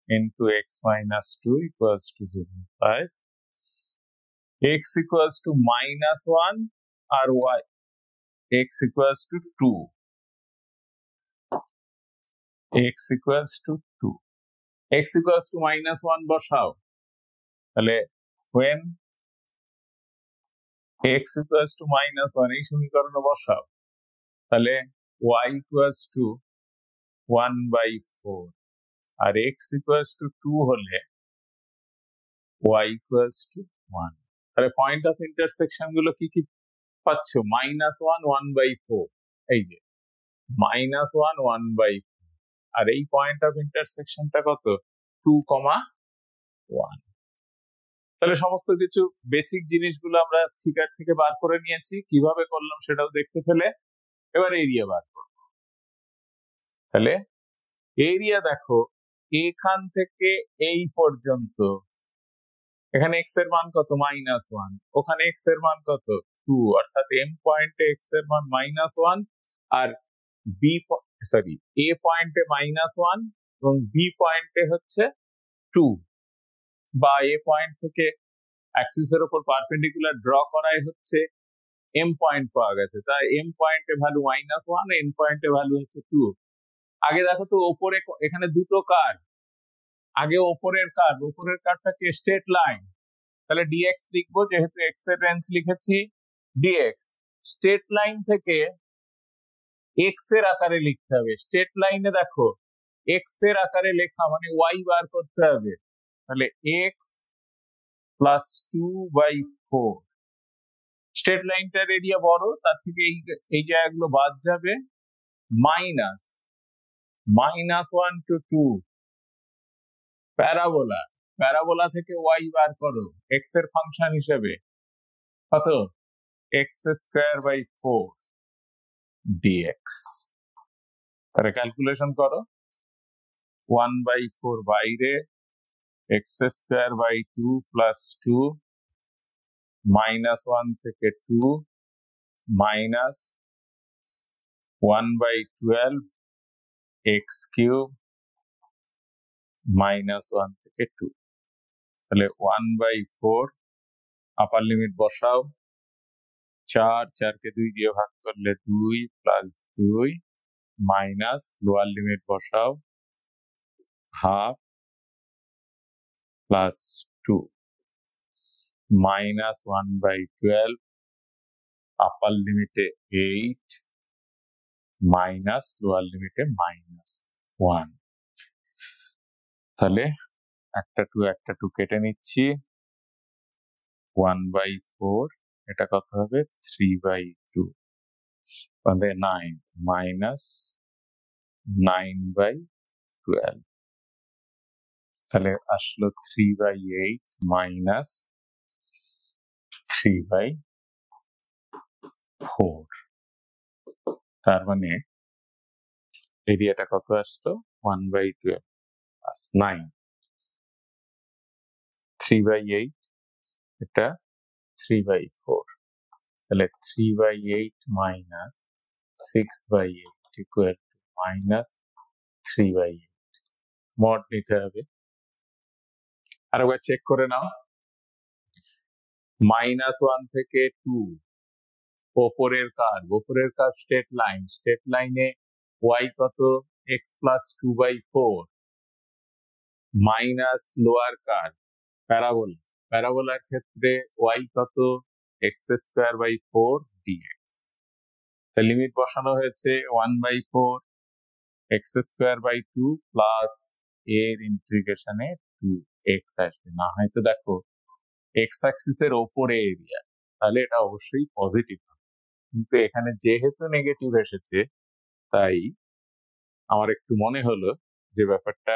into x minus 2 equals to 0, plus x equals to minus 1 R y x equals to 2, x equals to 2, x equals to minus 1 বসাও, তাহলে when x equals to minus 1 এই সমীকরণে বসাও, তাহলে y equals to 1/4 R x equals to 2 হলে y equals to 1। তাহলে point of intersection গুলো কি কি পাচ্ছ? -1 1/4, এই যে -1 1/4, আর এই পয়েন্ট অফ ইন্টারসেকশনটা কত? 2,1। তাহলে সমস্ত কিছু বেসিক জিনিসগুলো আমরা ফিগার থেকে বার করে নিয়েছি, কিভাবে করলাম সেটাও দেখতে পেলে। এবার এরিয়া বার করব। তাহলে এরিয়া দেখো, এখান থেকে এই পর্যন্ত এখানে এক্স এর মান কত -1, ওখানে এক্স এর মান কত 2, অর্থাৎ এম পয়েন্টে এক্স এর মান -1 আর বি সরি এ পয়েন্টে -1 এবং বি পয়েন্টে হচ্ছে 2, বা এ পয়েন্ট থেকে অ্যাক্সিসের উপর পারপেন্ডিকুলার ড্র করাই হচ্ছে এম পয়েন্ট পাওয়া গেছে, তাই এম পয়েন্টে ভ্যালু -1, এন পয়েন্টে ভ্যালু হচ্ছে 2। আগে দেখো তো ওপরে এখানে দুটো কার্ভ, আগে ওপরের কার্ভটাকে স্ট্রেট লাইন, তাহলে ডিএক্স লিখবো, যেহেতু এক্স এর রেঞ্জ লিখেছি ডিএক্স। স্ট্রেট লাইন থেকে এক্স এর আকারে লিখতে হবে, স্ট্রেট লাইনে দেখো এক্স এর আকারে লেখা মানে ওয়াই বার করতে হবে, তাহলে এক্স প্লাস 2/4। স্ট্রেট লাইনটার এরিয়া বড়, তার থেকে এই জায়গাগুলো বাদ যাবে, -1 to 2। প্যারাবোলা থেকে ওয়াই বার করো এক্স এর ফাংশন হিসেবে, কত x²/4 dx। তাহলে ক্যালকুলেশন করো, 1/4 বাইরে, x²/2 প্লাস 2, -1 থেকে 2 মাইনাস 1/12 x³ -1 থেকে 2, তাহলে 1/4 আপার লিমিট বসাও, 4 কে 2 দিয়ে ভাগ করলে 2 প্লাস 2 মাইনাস লোয়ার লিমিট বসাও, হাফ প্লাস 2 মাইনাস 1/12 আপার লিমিটে 8 মাইনাস লোয়ার লিমিটে -1। তাহলে একটা টু কেটে নিচ্ছি, 1/4 এটা কত হবে 3/2, তাহলে 9 মাইনাস 9/12, তাহলে আসলো 3/8 মাইনাস 3/4। তার মানে এরিয়াটা কত আসলো 1/12 প্লাস 9, 3/8, এটা 3/4, তাহলে 3/8 মাইনাস 6/8 ইকুয়াল টু -3/8। মড নিতে হবে, আরেকবার চেক করে নাও, -1 থেকে 2 ওপরের কার্ভ স্ট্রেট লাইনে y কত x plus 2/4 minus lower curve প্যারাবোলার ক্ষেত্রে y কত x²/4 dx। লিমিট বসানো হয়েছে 1/4 x²/2 প্লাস এর ইন্টিগ্রেশনে 2x আসবে, না হয়তো দেখো এক্স অ্যাক্সিসের ওপরে এরিয়া, তাহলে এটা অবশ্যই পজিটিভ হবে, কিন্তু এখানে যেহেতু নেগেটিভ এসেছে তাই আমার একটু মনে হলো যে ব্যাপারটা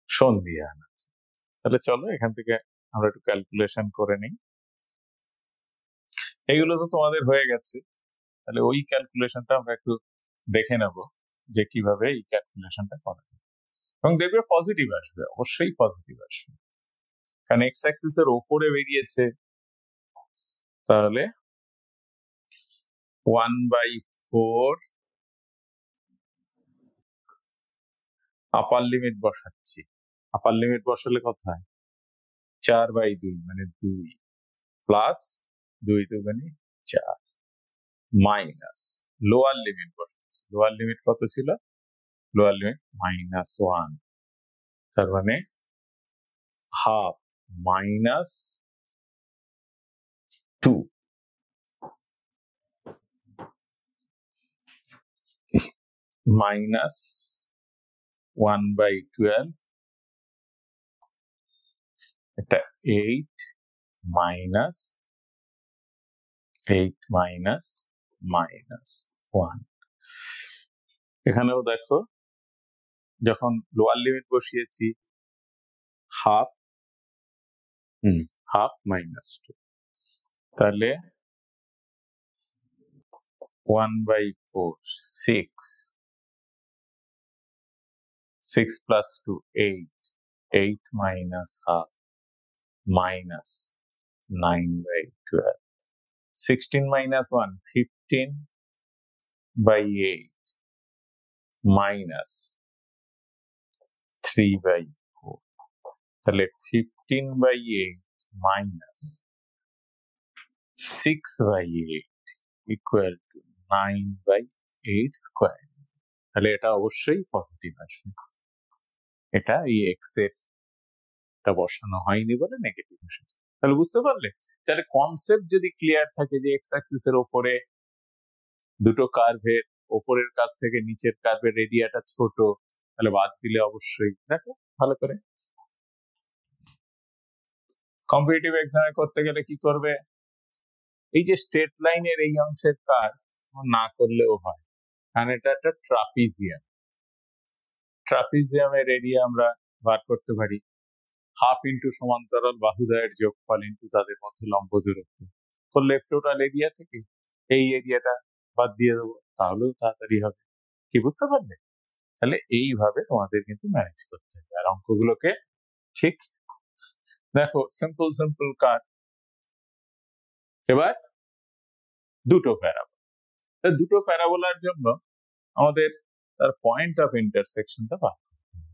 সন্দিহান আছে। তাহলে চলো এখান থেকে আমরা একটু ক্যালকুলেশন করে নিই। এইগুলো তো তোমাদের হয়ে গেছে, তাহলে ওই ক্যালকুলেশনটা আমরা একটু দেখে নেব যে কিভাবে এই ক্যালকুলেশনটা করা যায়, এবং দেখবে পজিটিভ আসবে, অবশ্যই পজিটিভ আসবে, কারণ এক্স অ্যাক্সিসের ওপরে বেরিয়েছে। তাহলে 1/4 আপার লিমিট বসাচ্ছি, আপার লিমিট বসালে কত হয় 4/2 মানে 2 প্লাস 2 দুগুণে 4 মাইনাস লোয়ার লিমিট বসাচ্ছি, লোয়ার লিমিট কত ছিল, লোয়ার লিমিট -1, তার মানে হাফ মাইনাস 2 মাইনাস 1/12, এটা 8 মাইনাস 1। এখানেও দেখো যখন লোয়ার লিমিট বসিয়েছি হাফ -2, তাহলে 1/4 6 6 plus 2, 8. 8 minus half minus 9 by 12. 16 minus 1, 15 by 8 minus 3 by 4. তাহলে 15 by 8 minus 6 by 8 equal to 9 by 8 square. তাহলে এটা অবশ্যই পজিটিভ আসবে। এটা এই এক্স এর টা বসানো হয়নি বলে নেগেটিভ এসেছে। তাহলে বুঝতে পারলে? তাহলে কনসেপ্ট যদি ক্লিয়ার থাকে যে এক্স অ্যাক্সিস এর উপরে দুটো কার্ভের উপরের কার্ভ থেকে নিচের কার্ভের এরিয়াটা ছোট, তাহলে বাদ দিলে অবশ্যই দেখো ভালো করে। কম্পিটিটিভ এক্সামে করতে গেলে কি করবে? এই যে স্ট্রেট লাইনের এই অংশের কার্ভ না করলেও হয়, কারণ এটা একটা ট্রাপিজিয়াম। ট্রাপিজিয়ামের এরিয়া আমরা বার করতে পারি হাফ ইন্টু সমান্তরাল বাহুদ্বয়ের যোগফল ইন্টু তাদের মধ্যে লম্ব দূরত্ব করলে টোটাল এরিয়া থেকে এই এরিয়াটা বাদ দিয়ে দেবো, তাহলেও তাড়াতাড়ি হবে। কি বুঝতে পারলে? তাহলে এইভাবে তোমাদের কিন্তু ম্যানেজ করতে হবে আর অঙ্কগুলোকে। ঠিক দেখো, সিম্পল সিম্পল কাজ। এবার দুটো প্যারাবোলা, দুটো প্যারাবোলার জন্য আমাদের তার পয়েন্ট অফ ইন্টারসেকশনটা বার করতে হবে।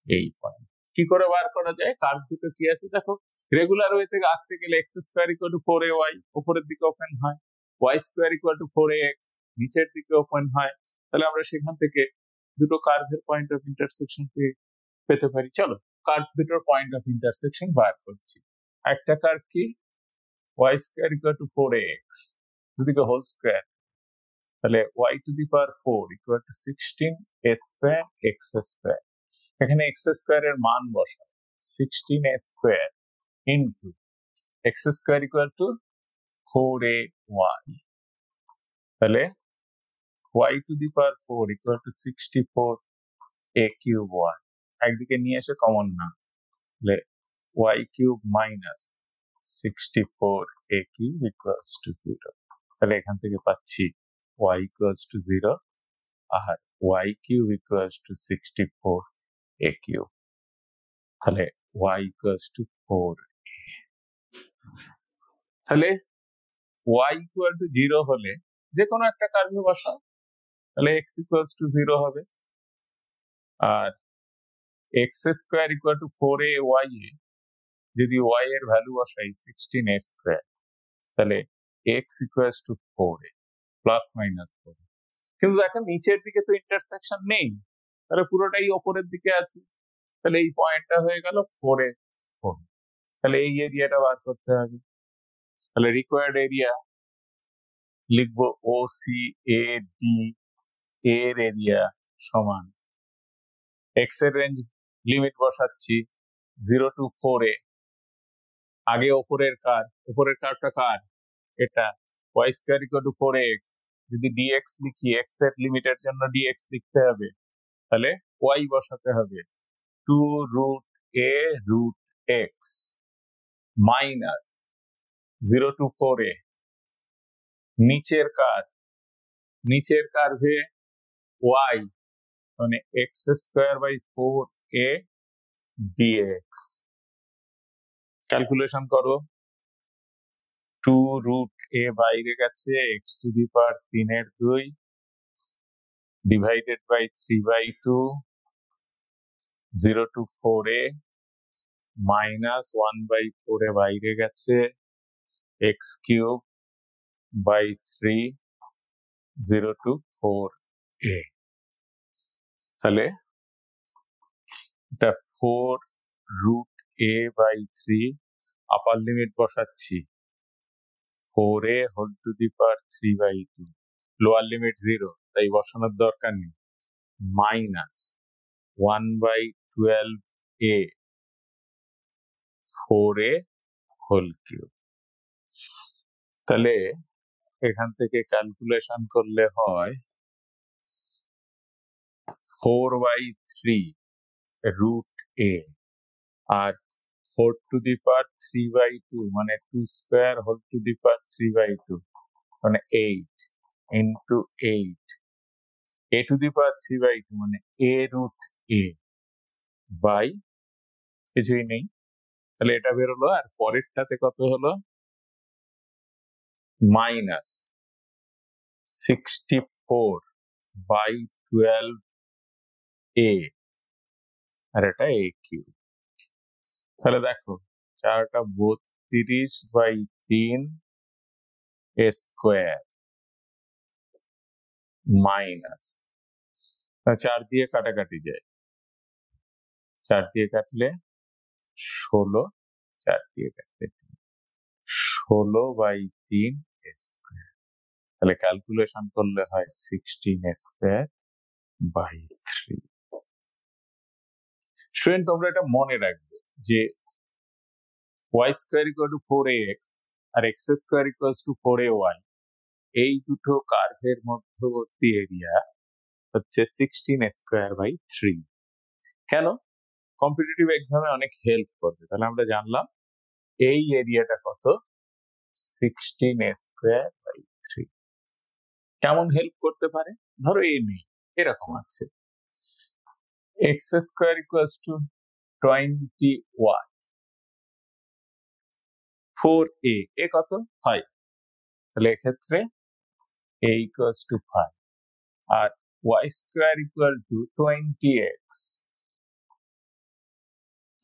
এই পয়েন্ট কি করে বার করা যায়? কার্ভ দুটো কি আছে দেখো, রেগুলার ওয়ে থেকে আঁকতে গেলে x square equal to 4ay উপরের দিকে ওপেন হয়, Y square equal to 4ax নিচের দিকে ওপেন হয়। তাহলে আমরা সেখান থেকে দুটো কার্ভের পয়েন্ট অফ ইন্টারসেকশন পেতে পারি। চলো কার্ভ দুটোর পয়েন্ট অফ ইন্টারসেকশন বার করছি। একটা কার্ভ কি, Y square equal to 4ax দুদিকে হোল স্কোয়ার, তাহলে y two the power 4 equal to 16 a square x square. এখানে x স্কোয়ার এর মান বসাবো 16 a square into x square equal to 4ay, তাহলে y two the power 4 equal to 64 a cube y, একদিকে নিয়ে এসে common না, তাহলে y cube minus 64 a cube equals to 0। তাহলে এখান থেকে পাচ্ছি y equals to 0 R y cube equals to 64 a cube, তাহলে y ইকুয়ালস টু 4a। তাহলে y ইকুয়াল টু 0 হলে যে কোনো একটা কার্ভে বসাও, তাহলে x ইকুয়ালস টু 0 হবে। আর x square equal two 4a y এ যদি y এর ভ্যালু বসাই 16a স্কোয়ার, তাহলে x equals to 4a plus minus 4। কিন্তু দেখেন নিচের দিকে তো ইন্টারসেকশন নেই, তাহলে পুরোটাই ওপরের দিকে আছে, তাহলে এই পয়েন্টটা হয়ে গেল 4a 4। তাহলে এই এরিয়াটা বার করতে হবে। তাহলে রিকোয়ার্ড এরিয়া লিখবো OCAD এর এরিয়া সমান x এর রেঞ্জ লিমিট বসাচ্ছি 0 টু 4a। আগে উপরের কার্ভটা কার, এটা y square equal to 4ax। যদি dx লিখি x এর লিমিটের জন্য dx লিখতে হবে, তাহলে y বসাতে হবে 2 root a root x minus 0 to 4a। নিচের কার্ভে y মানে x স্কয়ার বাই 4a dx। ক্যালকুলেশন করো, 2 রুট a বাইরে গেছে, x টু দি পাওয়ার 3 এর 2 divided by 3/2, 0 to 4a minus 1/4 এ বাইরে গেছে, x cube by 3, 0 to 4a। তাহলে এটা 4 root a by 3, upper limit বসাচ্ছি 4a whole to the power 3/2, lower limit 0 তাই বসানোর দরকার নেই, minus 1/12a 4a whole cube. তাহলে এখান থেকে ক্যালকুলেশন করলে হয় 4/3 রুট a আর 4 টু দি পাওয়ার 3/2 মানে 2 square whole to the power 3/2 মানে 8 into 8 a to the power 3/2 মানে a রুট এ বাই কিছুই নেই, তাহলে এটা বেরোলো। আর পরেরটাতে কত হলো? মাইনাস 64 বাই 12 এ, আর এটা এ কিউব। তাহলে দেখো 4/32 এ স্কোয়ার মাইনাস 4 দিয়ে কাটাকাটি যায়, 4 দিয়ে কাটলে 16, 4 দিয়ে কাটলে 16/3 স্কোয়ার। তাহলে ক্যালকুলেশন করলে হয় 16 স্কোয়ার বাই 3। স্টুডেন্ট তোমরা এটা মনে রাখবে যে y square equal to 4ax আর x square equal to 4ay, এই দুটো কার্ভের মধ্যবর্তী এরিয়া হচ্ছে 16 স্কোয়ার বাই 3। কেন? কম্পিটিটিভ এক্সামে অনেক হেল্প করবে। তাহলে আমরা জানলাম এই এরিয়াটা কত? 16 স্কোয়ার বাই 3। কেমন হেল্প করতে পারে? ধরো এ নেই, এরকম আছে x square equal to 20y, 4a, a কত? 5। তাহলে এক্ষেত্রে a ইকুয়াল টু 5 আর y square equal to 20x।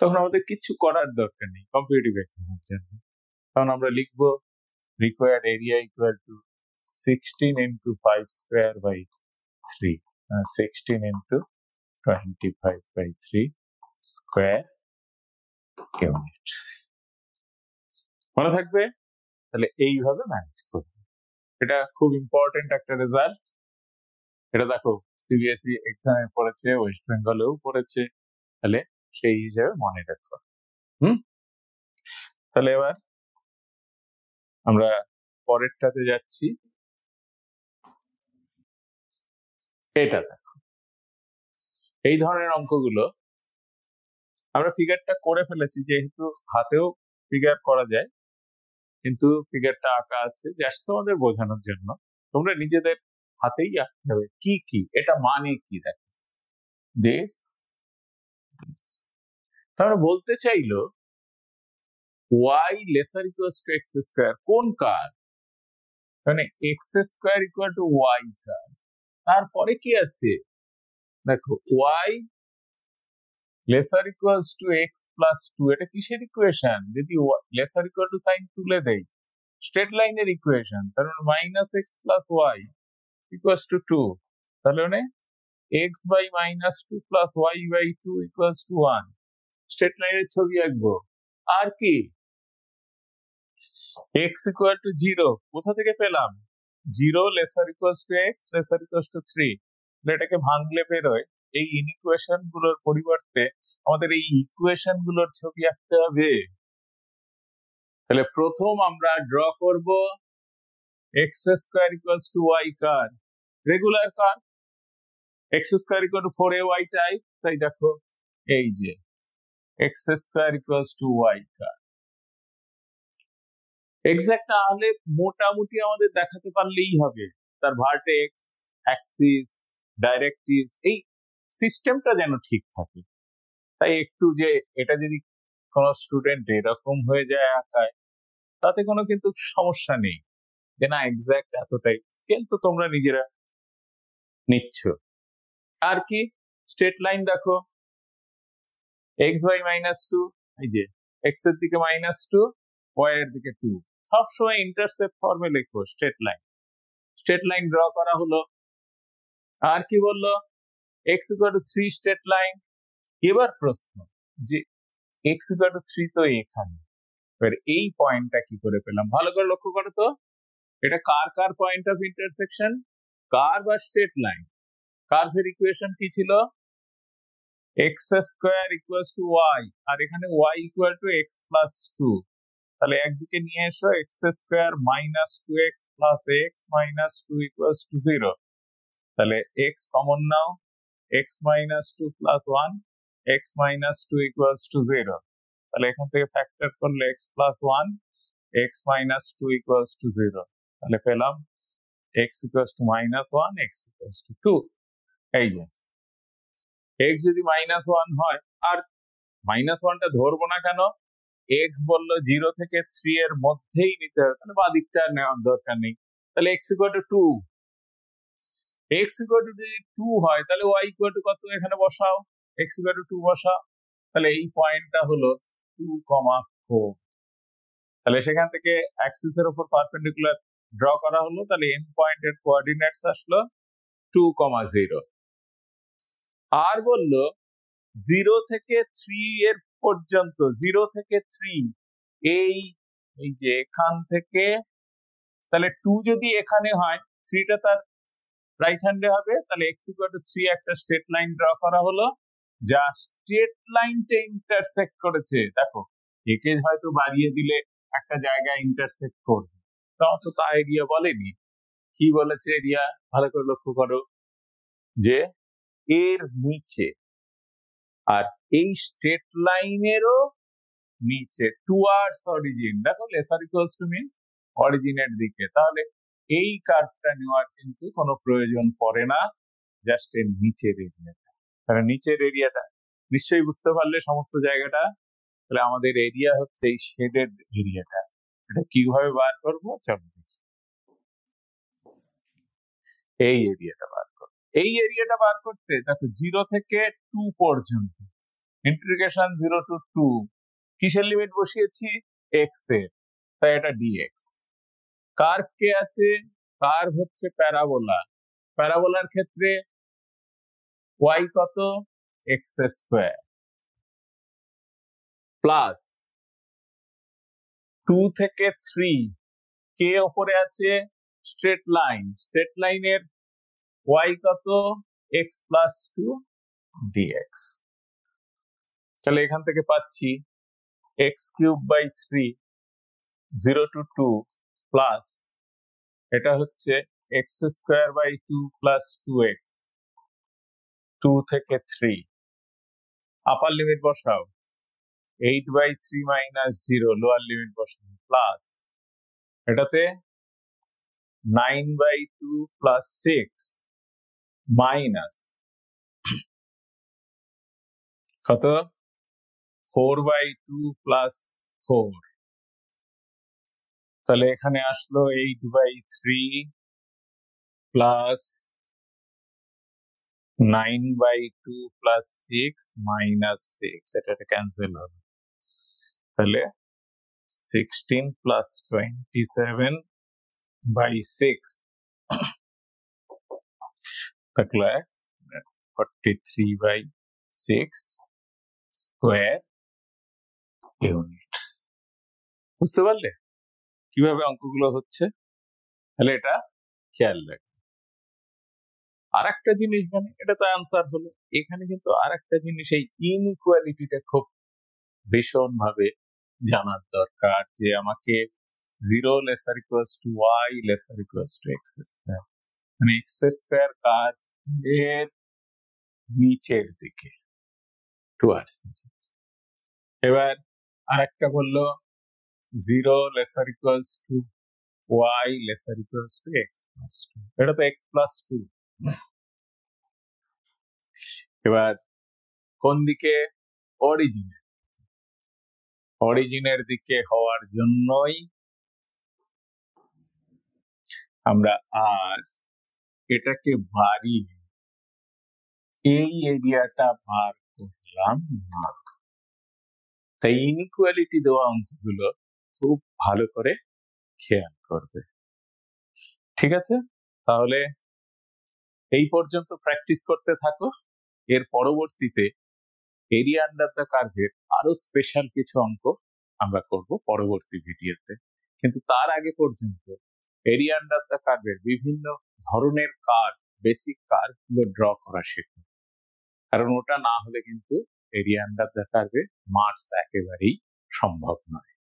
তখন আমাদের কিছু করার দরকার নেই কম্পিটিটিভ এক্সামের জন্য। তখন আমরা লিখবো required area equal to 16 into 5 square by 3, 16 into 25 by 3 square units। মনে থাকবে? তাহলে এইভাবে ম্যানেজ করবে। এটা খুব ইম্পর্টেন্ট একটা রেজাল্ট। এটা দেখো সিবিএসই এক্সামে পড়েছে, ওয়েস্ট বেঙ্গলেও পড়েছে, তাহলে সেই হিসাবে মনে রাখো। তাহলে এবার আমরা পরেরটাতে যাচ্ছি। এটা দেখো, এই ধরনের অঙ্কগুলো আমরা ফিগারটা করে ফেলেছি, যেহেতু হাতেও ফিগার করা যায়, কিন্তু ফিগারটা আঁকা আছে জাস্ট তোমাদের বোঝানোর জন্য। তোমরা নিজেদের হাতেই আঁকতে হবে কি কি, এটা মানে কি। দেখো দিস, তাহলে বলতে চাইলো y lesser equal to x square কোন কার? মানে x square equal to y কার। তারপরে কি আছে দেখো, y lesser equals to x plus 2, এটা কিসের ইকুয়েশন? যদি লেসার ইকুয়াল টু সাইন তুলে দেই, স্ট্রেট লাইনের ইকুয়েশন। তার মানে minus x plus y equals to 2। তাহলে মানে x by minus 2 plus y by 2 equals to 1। Straight লাইনের ছবি আঁকবো। আর কি? এক্স ইকুয়াল টু 0 কোথা থেকে পেলাম? 0 lesser equals to x lesser equals to 3। এটাকে ভাঙলে বেরোয় এই ইনইকুয়েশন গুলোর পরিবর্তে আমাদের এই ইকুয়েশন গুলোর ছবি আঁকতে হবে। তাহলে প্রথম আমরা ড্র করব x square equals to y কার, রেগুলার কার। X square equal to 4ay type, তাই দেখো এই যে x square equals to y কার। এক্সাক্ট না হলে মোটামুটি আমাদের দেখাতে পারলেই হবে তার ভার্টেক্স, অ্যাক্সিস, ডাইরেক্ট্রিক্স, এই সিস্টেমটা যেন ঠিক থাকে। তাই একটু যে এটা যদি কোনো স্টুডেন্ট এরকম হয়ে যায় আঁকায়, তাতে কোনো কিন্তু সমস্যা নেই যে না এক্সাক্ট এতটাই। স্কেল তো তোমরা নিজেরা নিচ্ছ। আর কি? স্ট্রেট লাইন দেখো, এক্স বাই মাইনাস 2, এই যে এক্স এর দিকে -2, ওয়াই এর দিকে 2। সবসময় ইন্টারসেপ্ট ফর্মে লেখো straight line. Straight line draw করা হলো। আর কি বললো? X equal to 3 straight line. এবার প্রশ্ন যে এক্স ইকুয়াল টু 3 তো এখানে, এবার এই পয়েন্টটা কি করে পেলাম? ভালো করে লক্ষ্য করো তো, এটা কার কার পয়েন্ট অফ ইন্টারসেকশন? কার্ভ আর স্ট্রেট লাইন। কার্ভের ইকুয়েশন কি ছিল? X square equal to y, আর এখানে y equal to x plus 2। তাহলে একদিকে নিয়ে এসো x square minus 2x plus x minus 2 equal to 0। তাহলে এক্স কমন নাও, x minus 2 plus 1, x minus 2 equal to 0। তাহলে এখান থেকে ফ্যাক্টর করলে x plus 1, x minus 2 equal to 0। তাহলে পেলাম x equal to -1, x equal to 2। এই যে এক্স যদি -1 হয়, আর -1টা ধরবো না কেন, এক্স বললো 0 থেকে 3 এর মধ্যেই নিতে হবে, তাহলে বাঁ দিকটা নেওয়ার দরকার নেই। তাহলে x = 2, x = যদি 2 হয় তাহলে y = কত এখানে বসাও, x = 2 বসাও। তাহলে এই পয়েন্টটা হলো 2,4। তাহলে সেখান থেকে অ্যাক্সিস এর উপর পারপেন্ডিকুলার ড্র করা হলো, তাহলে এন্ড পয়েন্টের কোঅর্ডিনেটস আসলো 2,0। আর বললো 0 থেকে 3 এর পর্যন্ত, 0 থেকে 3 এই যে এখান থেকে, তাহলে 2 যদি এখানে হয়, 3টা তার রাইট হ্যান্ডে হবে, তাহলে x = 3 একটা স্ট্রেট লাইন ড্র করা হলো, যা স্ট্রেট লাইনটা ইন্টারসেক্ট করেছে। দেখো একে হয়তো বাড়িয়ে দিলে একটা জায়গায় ইন্টারসেক্ট করবে, তো তা এরিয়া বলেনি। কি বলেছে এরিয়া, ভালো করে লক্ষ্য করো, যে এর নিচে আর এই স্ট্রেট লাইনেরও নিচে টুয়ার্ডস অরিজিন। দেখো লেসার ইকুয়ালস টু মিন্স অরিজিনের দিকে, তাহলে এই কার্ভটা নেওয়ার কিন্তু কোনো প্রয়োজন পড়ে না, জাস্ট এর নিচের এরিয়াটা। তাহলে নিচের এরিয়াটা নিশ্চয়ই বুঝতে পারলে সমস্ত জায়গাটা। তাহলে আমাদের এরিয়া হচ্ছে এই শেডেড এরিয়াটা। এটা কিভাবে বার করবো, চলো দেখি। এই এরিয়াটা বার করবো। এই এরিয়াটা বার করতে দেখো 0 থেকে 2 পর্যন্ত ইন্টিগ্রেশন 0 to 2 কিসের লিমিট বসিয়েছি, x এর, তাই এটা dx। কার্ভ কে আছে, কার্ভ হচ্ছে প্যারাবোলা। প্যারাবোলার ক্ষেত্রে y কত, x² প্লাস 2 থেকে 3 কে ওপরে আছে, স্ট্রেট লাইন, স্ট্রেট লাইনের y কত, x + 2 dx। তাহলে এখান থেকে পাচ্ছি x³/3 0 to 2 প্লাস এটা হচ্ছে x²/2 + 2x 2 থেকে 3। আপার লিমিট বসাও, 8/3 - 0 লোয়ার লিমিট বসাও, প্লাস এটাতে 9/2 + 6 মাইনাস কত, 4/2 + 4। তাহলে এখানে আসলো 8/3 প্লাস 9/2 + 6 - 6, এটা ক্যান্সেল হবে, তাহলে 16 + 27/6 থাকলে 43/6 স্কোয়ার ইউনিটস। বুঝতে পারলে কিভাবে অঙ্কগুলো হচ্ছে? তাহলে এটা খেয়াল রাখবে। আর একটা জিনিস জানি, এটা তো অ্যান্সার হলো, এখানে কিন্তু আর একটা জিনিস, এই ইনইকুয়ালিটিটা খুব ভীষণ ভাবে জানার দরকার, যে আমাকে 0 ≤ y ≤ x², মানে x² কার এর নিচের দিকে, টুয়ার্ডস নিচে। এবার আর একটা বললো 0 ≤ y ≤ x + 2, এটা তো x + 2। এবার কোন দিকে, অরিজিনে, অরিজিনের দিকে হওয়ার জন্যই আমরা আর এটাকে বাড়িয়ে এই এরিয়াটা বার করলাম না। তাই ইনইকুয়ালিটি দেওয়া অঙ্কগুলো খুব ভালো করে খেয়াল করবে, ঠিক আছে? তাহলে এই পর্যন্ত প্র্যাকটিস করতে থাকো। এর পরবর্তীতে এরিয়া আন্ডার দ্য কার্ভের আরো স্পেশাল কিছু অঙ্ক আমরা করব পরবর্তী ভিডিওতে। কিন্তু তার আগে পর্যন্ত এরিয়া আন্ডার দ্য কার্ভের বিভিন্ন ধরনের কার্ভ, বেসিক কার্ভ গুলো ড্র করা শেখো, কারণ ওটা না হলে কিন্তু এরিয়া আন্ডার দ্য কার্ভে মার্কস একেবারেই সম্ভব নয়।